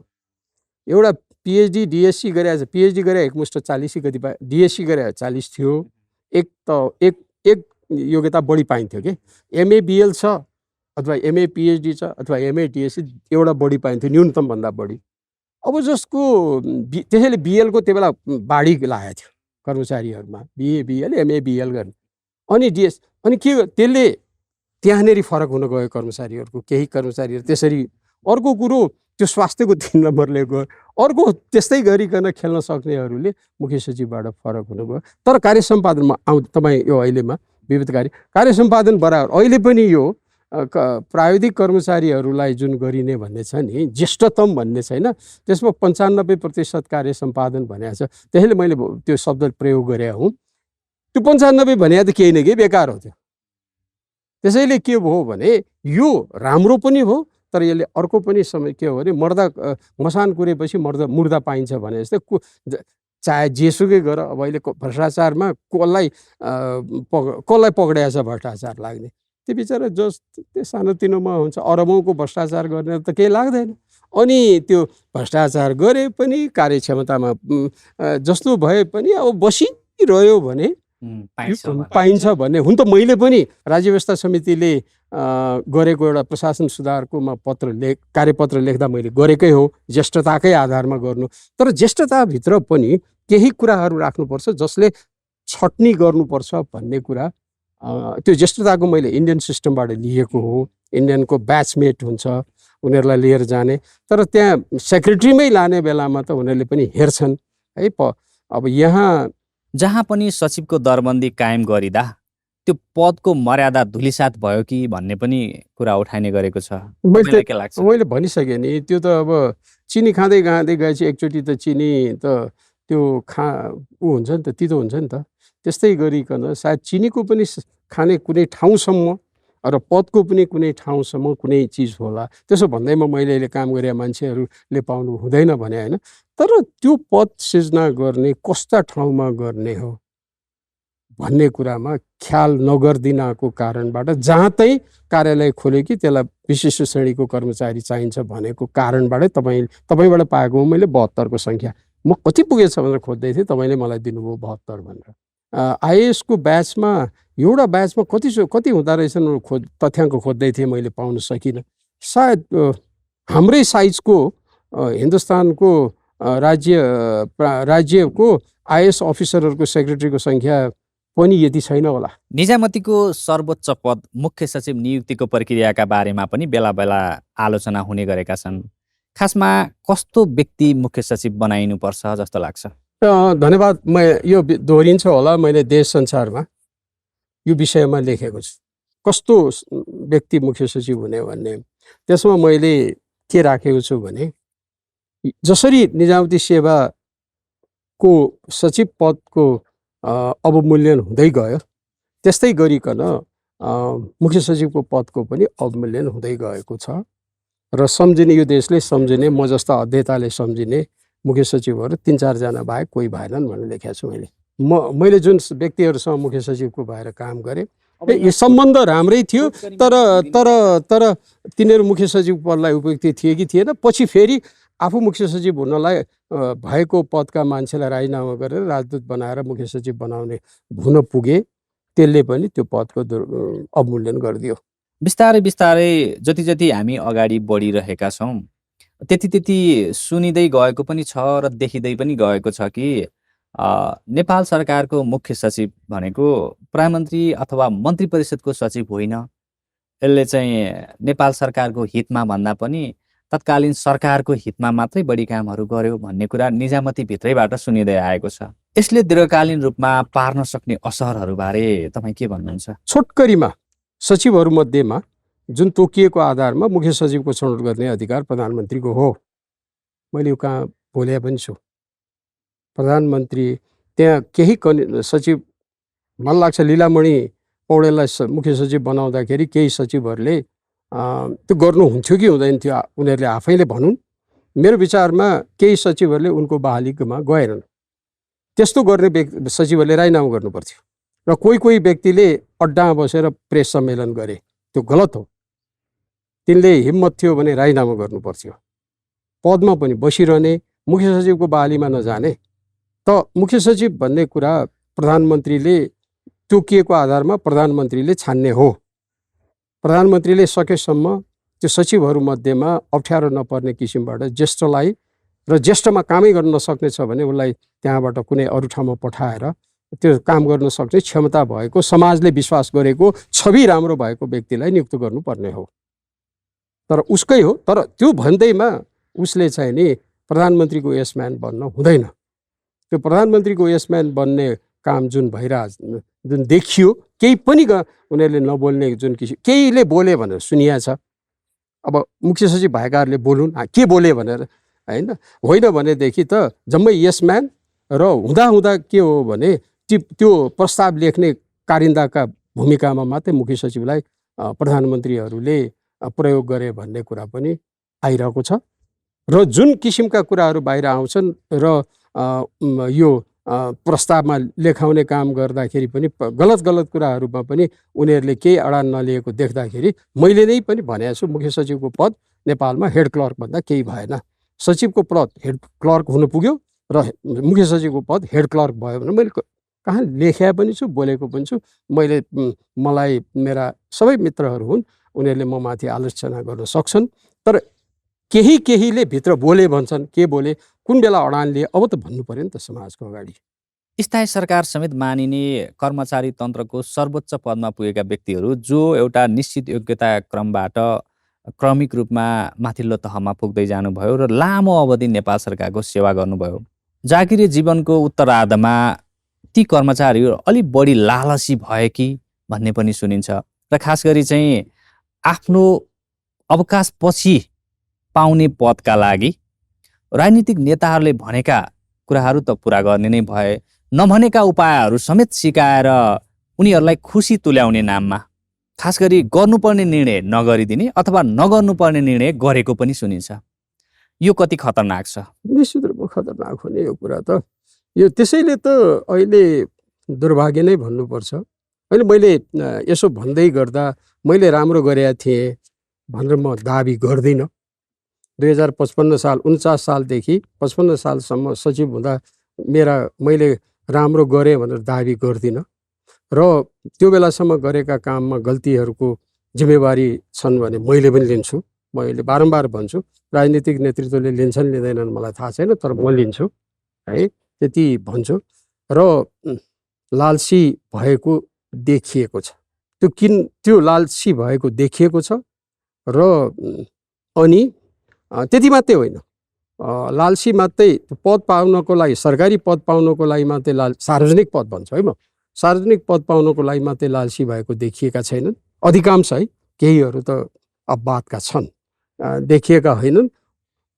एउटा पिएचडी डिएससी गरेछ, पिएचडी गरे एकमुष्ट 40 कतिपय, डिएससी गरे 40 थियो। एक योग्यता बढी पाइन्थ्यो कि एमए बिएल छ अथवा एमए पिएचडी छ अथवा एमए डिएससी एउटा बढी पाइन्थ्यो, न्यूनतम भन्दा बढी। अब जसको त्यसैले बिएलको त्यो बेला बाढी लागेको थियो कर्मचारीहरूमा, बिए बिएल एमए बिएल गर्ने। अनि डिएस अनि के त्यसले त्यहाँनेरि फरक हुन गयो कर्मचारीहरूको। केही कर्मचारीहरू त्यसरी, अर्को कुरो त्यो स्वास्थ्यको 3 नम्बरले गयो, अर्को त्यस्तै गरिकन खेल्न सक्नेहरूले मुख्य सचिवबाट फरक हुन गयो। तर कार्य सम्पादनमा तपाईँ यो अहिलेमा विविधकारी कार्य सम्पादन बराबर अहिले पनि यो प्राविधिक कर्मचारीहरूलाई जुन गरिने भन्ने छ नि, ज्येष्ठतम भन्ने छैन, त्यसमा 95% कार्य सम्पादन भनेको छ। त्यसैले मैले त्यो शब्द प्रयोग गरे हुँ। त्यो 95 भने त केही न केही बेकार हो त्यो। त्यसैले के भयो भने यो राम्रो पनि हो, तर यसले अर्को पनि समय के हो भने मसान कुरेपछि मुर्दा पाइन्छ भने जस्तै चाहे जेसुकै गर। अब अहिले भ्रष्टाचारमा कसलाई पक्रिया छ भ्रष्टाचार लाग्ने, त्यो बिचरा त्यो सानोतिनोमा हुन्छ, अरबौँको भ्रष्टाचार गर्ने त केही लाग्दैन। अनि त्यो भ्रष्टाचार गरे पनि कार्यक्षमतामा जस्तो भए पनि अब बसिरह्यो भने पाइन्छ भन्ने हुन। त मैले पनि राज्य व्यवस्था समितिले गरेको एउटा प्रशासन सुधारकोमा कार्यपत्र लेख्दा मैले गरेकै हो, ज्येष्ठताकै आधारमा गर्नु। तर ज्येष्ठताभित्र पनि केही कुराहरू राख्नुपर्छ जसले छट्नी गर्नुपर्छ भन्ने कुरा। त्यो ज्येष्ठताको मैले इन्डियन सिस्टमबाट लिएको हो। इन्डियनको ब्याचमेट हुन्छ, उनीहरूलाई लिएर जाने, तर त्यहाँ सेक्रेटरीमै लाने बेलामा त उनीहरूले पनि हेर्छन् है। अब यहाँ जहाँ पनि सचिवको दरबन्दी कायम गरिदा त्यो पदको मर्यादा धुलिसात भयो कि भन्ने पनि कुरा उठाइने गरेको छ। मैले भनिसकेँ नि, त्यो त अब चिनी खाँदै गएपछि एकचोटि त चिनी त त्यो हुन्छ नि त, तितो हुन्छ नि त। त्यस्तै गरिकन सायद चिनीको पनि खाने कुनै ठाउँसम्म र पदको पनि कुनै ठाउँसम्म कुनै चिज होला। त्यसो भन्दैमा मैले अहिले काम गरे मान्छेहरूले पाउनु हुँदैन भने होइन, तर त्यो पद सिर्जना गर्ने कस्ता ठाउँमा गर्ने हो भन्ने कुरामा ख्याल नगरिदिनको कारणबाट जहाँ चाहिँ कार्यालय खोल्यो कि त्यसलाई विशिष्ट श्रेणीको कर्मचारी चाहिन्छ भनेको कारणबाटै तपाईँबाट पाएको हो मैले 72 को सङ्ख्या। म कति पुगेछ भनेर खोज्दै थिएँ, तपाईँले मलाई दिनुभयो 72 भनेर। आइएएसको ब्याचमा एउटा ब्याचमा कति हुँदो रहेछन् तथ्याङ्क खोज्दै थिएँ, मैले पाउन सकिनँ। सायद हाम्रै साइजको हिन्दुस्तानको राज्यको आइएएस अफिसरहरूको सेक्रेटरीको सङ्ख्या पनि यति छैन होला। निजामतीको सर्वोच्च पद मुख्य सचिव नियुक्तिको प्रक्रियाका बारेमा पनि बेला बेला आलोचना हुने गरेका छन्। खासमा कस्तो व्यक्ति मुख्य सचिव बनाइनुपर्छ जस्तो लाग्छ? धन्यवाद। म यो दोहोरिन्छ होला, मैले देश संसारमा यो विषयमा लेखेको छु, कस्तो व्यक्ति मुख्य सचिव हुने भन्ने। त्यसमा मैले के राखेको छु भने जसरी निजामती सेवाको सचिव पदको अवमूल्यन हुँदै गयो, त्यस्तै गरिकन मुख्य सचिवको पदको पनि अवमूल्यन हुँदै गएको छ। र सम्झिने, यो देशले सम्झिने, म जस्ता अध्येताले सम्झिने मुख्य सचिवहरू 3-4 जना बाहेक कोही भएनन् भनेर लेखेको छु मैले। मैले जुन व्यक्तिहरूसँग मुख्य सचिवको भएर काम गरेँ, यो सम्बन्ध राम्रै थियो, तर तिनीहरू मुख्य सचिव पदलाई उपयुक्त थिए कि थिएन। पछि फेरि आफू मुख्य सचिव हुनलाई भएको पदका मान्छेलाई राजीनामा गरेर राजदूत बनाएर मुख्य सचिव बनाउने हुन पुगे, त्यसले पनि त्यो पदको अवमूल्यन गरिदियो। बिस्तारै बिस्तारै जति हामी अगाडि बढिरहेका छौँ त्यति सुनिँदै गएको पनि छ र देखिँदै पनि गएको छ कि नेपाल सरकारको मुख्य सचिव भनेको प्रधानमन्त्री अथवा मन्त्री परिषदको सचिव होइन। यसले चाहिँ नेपाल सरकारको हितमा भन्दा पनि तत्कालीन सरकारको हितमा मात्रै बढी कामहरू गर्यो भन्ने कुरा निजामती भित्रैबाट सुनिँदै आएको छ। यसले दीर्घकालीन रूपमा पार्न सक्ने असरहरूबारे तपाईँ के भन्नुहुन्छ? छोटकरीमा सचिवहरूमध्येमा जुन तोकिएको आधारमा मुख्य सचिवको छनौट गर्ने अधिकार प्रधानमन्त्रीको हो। मैले यो कहाँ बोले पनि छु। प्रधानमन्त्री त्यहाँ केही सचिव मलाई लाग्छ लीलामणि पौडेललाई मुख्य सचिव बनाउँदाखेरि केही सचिवहरूले त्यो गर्नुहुन्थ्यो कि हुँदैन थियो उनीहरूले आफैले भनुन्। मेरो विचारमा केही सचिवहरूले उनको बहालीमा गएनन्। त्यस्तो गर्ने सचिवहरूले राजीनामा गर्नुपर्थ्यो र कोही व्यक्तिले अड्डामा बसेर प्रेस सम्मेलन गरे, त्यो गलत हो। तिनले हिम्मत थियो भने राजीनामा गर्नुपर्थ्यो। पदमा पनि बसिरहने, मुख्य सचिवको बहालीमा नजाने। त मुख्य सचिव भन्ने कुरा प्रधानमन्त्रीले तोकिएको आधारमा प्रधानमन्त्रीले छान्ने हो। प्रधानमन्त्रीले सकेसम्म त्यो सचिवहरूमध्येमा अप्ठ्यारो नपर्ने किसिमबाट ज्येष्ठलाई र ज्येष्ठमा कामै गर्न नसक्ने छ भने उसलाई त्यहाँबाट कुनै अरू ठाउँमा पठाएर त्यो काम गर्न सक्ने क्षमता भएको, समाजले विश्वास गरेको, छवि राम्रो भएको व्यक्तिलाई नियुक्त गर्नुपर्ने हो। तर उसकै हो। तर त्यो भन्दैमा उसले चाहिँ नि प्रधानमन्त्रीको यसम्यान बन्न हुँदैन। त्यो प्रधानमन्त्रीको यसम्यान बन्ने काम जुन जुन देखियो, केही पनि उनीहरूले नबोल्ने जुन किसिम, केहीले बोले भनेर सुनिया छ। अब मुख्य सचिव भएकाहरूले बोलुन्, के बोले भनेर होइन भनेदेखि त जम्मै यसम्यान र हुँदा के हो भने त्यो प्रस्ताव लेख्ने कारिन्दाका भूमिकामा मात्रै मुख्य सचिवलाई प्रधानमन्त्रीहरूले प्रयोग गरे भन्ने कुरा पनि आइरहेको छ। र जुन किसिमका कुराहरू बाहिर आउँछन् र यो प्रस्तावमा लेखाउने काम गर्दाखेरि पनि गलत कुराहरूमा पनि उनीहरूले केही अडान नलिएको देख्दाखेरि मैले नै पनि भनेको छु, मुख्य सचिवको पद नेपालमा हेड क्लर्क भन्दा केही भएन। सचिवको पद हेड क्लर्क हुनु पुग्यो र मुख्य सचिवको पद हेड क्लर्क भयो भने मैले कहाँ लेखेको पनि छु, बोलेको पनि छु। मलाई मेरा सबै मित्रहरू हुन्, उनीहरूले म माथि आलोचना गर्न सक्छन्। तर केहीले भित्र बोले भन्छन्, के बोले, कुन बेला अडान लिए, अब त भन्नु पर्यो नि त समाजको अगाडि। स्थायी सरकार समेत मानिने कर्मचारी तन्त्रको सर्वोच्च पदमा पुगेका व्यक्तिहरू जो एउटा निश्चित योग्यता क्रमबाट क्रमिक रूपमा माथिल्लो तहमा पुग्दै जानुभयो र लामो अवधि नेपाल सरकारको सेवा गर्नुभयो। जागिरे जीवनको उत्तरार्धमा ती कर्मचारीहरू अलिक बढी लालची भए कि भन्ने पनि सुनिन्छ र खास गरी चाहिँ आफ्नो अवकाशपछि पाउने पदका लागि राजनीतिक नेताहरूले भनेका कुराहरू त पुरा गर्ने नै भए, नभनेका उपायहरू समेत सिकाएर उनीहरूलाई खुसी तुल्याउने नाममा खास गरी गर्नुपर्ने निर्णय नगरिदिने अथवा नगर्नुपर्ने निर्णय गरेको पनि सुनिन्छ। यो कति खतरनाक छ? निश्चित रूपमा खतरनाक हो नि यो कुरा त। यो त्यसैले त अहिले दुर्भाग्य नै भन्नुपर्छ। अहिले मैले यसो भन्दै गर्दा मैले राम्रो गरेका थिएँ भनेर म दाबी गर्दिनँ। 2055 साल 49 सालदेखि 55 सालसम्म सचिव हुँदा मैले राम्रो गरेँ भनेर दाबी गर्दिनँ र त्यो बेलासम्म गरेका काममा गल्तीहरूको जिम्मेवारी छन् भने मैले पनि लिन्छु। मैले बारम्बार भन्छु, राजनीतिक नेतृत्वले लिन्छन् लिँदैनन् मलाई थाहा छैन, तर म लिन्छु है, त्यति भन्छु। र लालची भएको देखिएको छ, त्यो लालची भएको देखिएको छ। र अनि त्यति मात्रै होइन, लालची मात्रै पद पाउनको लागि, सरकारी पद पाउनको लागि मात्रै सार्वजनिक पद भन्छु है म, सार्वजनिक पद पाउनको लागि मात्रै लालची भएको देखिएका छैनन् अधिकांश है। केहीहरू त अपवादका छन्, देखिएका होइनन्।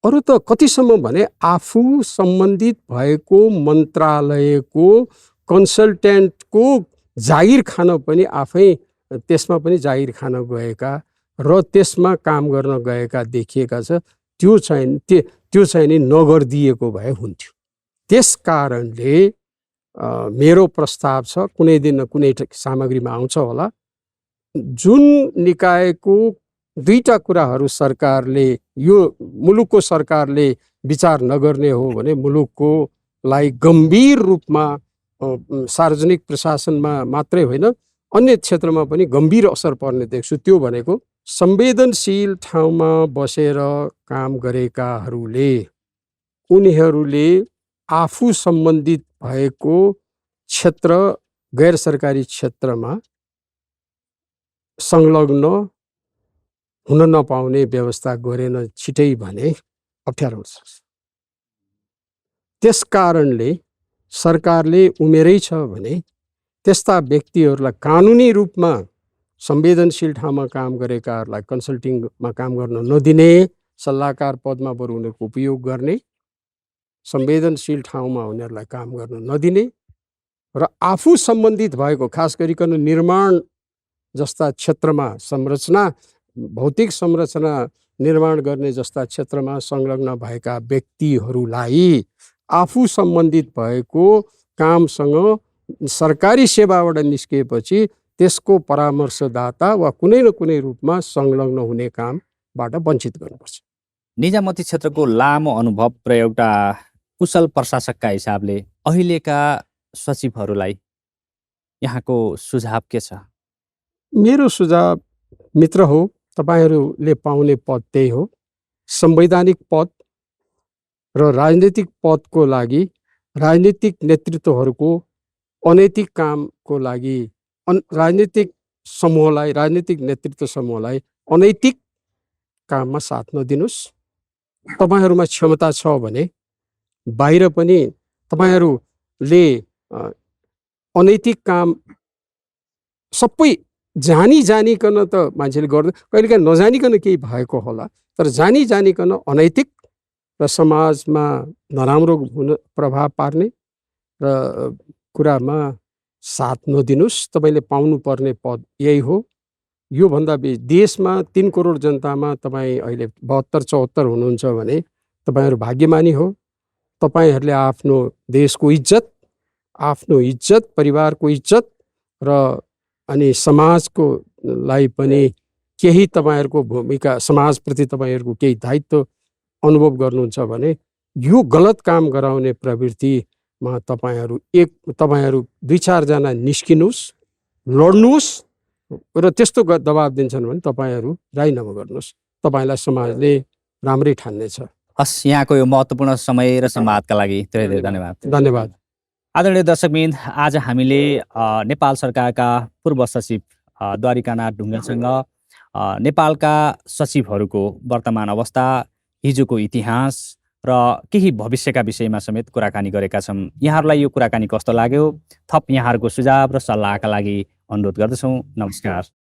अरू त कतिसम्म भने आफू सम्बन्धित भएको मन्त्रालयको कन्सल्टेन्टको जागिर खान पनि आफै त्यसमा पनि जागिर खान गएका र त्यसमा काम गर्न गएका देखिएका छ। त्यो चाहिँ नि नगरिदिएको भए हुन्थ्यो। त्यस कारणले मेरो प्रस्ताव छ, कुनै दिन कुनै सामग्रीमा आउँछ होला, जुन निकायको दुईटा कुराहरू सरकारले, यो मुलुकको सरकारले विचार नगर्ने हो भने मुलुकको लागि गम्भीर रूपमा सार्वजनिक प्रशासनमा मात्रै होइन अन्य क्षेत्रमा पनि गम्भीर असर पर्ने देख्छु। त्यो भनेको संवेदनशील ठाउँमा बसेर काम गरेकाहरूले उनीहरूले आफू सम्बन्धित भएको क्षेत्र, गैर सरकारी क्षेत्रमा संलग्न हुन नपाउने व्यवस्था गरेन छिटै भने अप्ठ्यारो हुन्छ। त्यस कारणले सरकारले उमेरै छ भने त्यस्ता व्यक्तिहरूलाई कानुनी रूपमा संवेदनशील ठाउँमा काम गरेकाहरूलाई कन्सल्टिङमा काम गर्न नदिने, सल्लाहकार पदमा बरु उनीहरूको उपयोग गर्ने, संवेदनशील ठाउँमा उनीहरूलाई काम गर्न नदिने र आफू सम्बन्धित भएको खास गरिकन निर्माण जस्ता क्षेत्रमा भौतिक संरचना निर्माण गर्ने जस्ता क्षेत्रमा संलग्न भएका व्यक्तिहरूलाई आफू सम्बन्धित भएको कामसँग सरकारी सेवाबाट निस्किएपछि त्यसको परामर्शदाता वा कुनै न कुनै रूपमा संलग्न हुने कामबाट वञ्चित गर्नुपर्छ। निजामती क्षेत्रको लामो अनुभव र एउटा कुशल प्रशासकका हिसाबले अहिलेका सचिवहरूलाई यहाँको सुझाव के छ? मेरो सुझाव मित्र हो, तपाईहरूले पाउने पद त्यही हो। संवैधानिक पद र राजनीतिक पदको लागि राजनीतिक नेतृत्वहरूको अनैतिक कामको लागि राजनीतिक नेतृत्व समूहलाई अनैतिक काममा साथ नदिनुस्। तपाईहरूमा क्षमता छ भने बाहिर पनि तपाईहरूले अनैतिक काम सबै जानिकन त मान्छेले गर्दैन, कहिलेकाहीँ नजानिकन केही भएको होला, तर जानिकन अनैतिक र समाजमा नराम्रो प्रभाव पार्ने र कुरामा साथ नदिनुस्। तपाईँले पाउनुपर्ने पद यही हो। योभन्दा देशमा 3 करोड जनतामा तपाईँ अहिले 72-74 हुनुहुन्छ भने तपाईँहरू भाग्यमानी हो। तपाईँहरूले आफ्नो देशको इज्जत, आफ्नो इज्जत, परिवारको इज्जत र अनि समाजको लागि पनि केही तपाईँहरूको भूमिका, समाजप्रति तपाईँहरूको केही दायित्व अनुभव गर्नुहुन्छ भने यो गलत काम गराउने प्रवृत्तिमा तपाईँहरू 2-4 जना निस्किनुहोस्, लड्नुहोस् र त्यस्तो दबाब दिन्छन् भने तपाईँहरू राजीनामा गर्नुहोस्। तपाईँलाई समाजले राम्रै ठान्नेछ। हस्, यहाँको यो महत्त्वपूर्ण समय र संवादका लागि धेरै धेरै धन्यवाद। धन्यवाद। आदरणीय दर्शकबिन, आज हामीले नेपाल सरकारका पूर्व सचिव द्वारिकानाथ ढुङ्गेलसँग नेपालका सचिवहरूको वर्तमान अवस्था, हिजोको इतिहास र केही भविष्यका विषयमा समेत कुराकानी गरेका छौँ। यहाँहरूलाई यो कुराकानी कस्तो लाग्यो? थप यहाँहरूको सुझाव र सल्लाहका लागि अनुरोध गर्दछौँ। नमस्कार।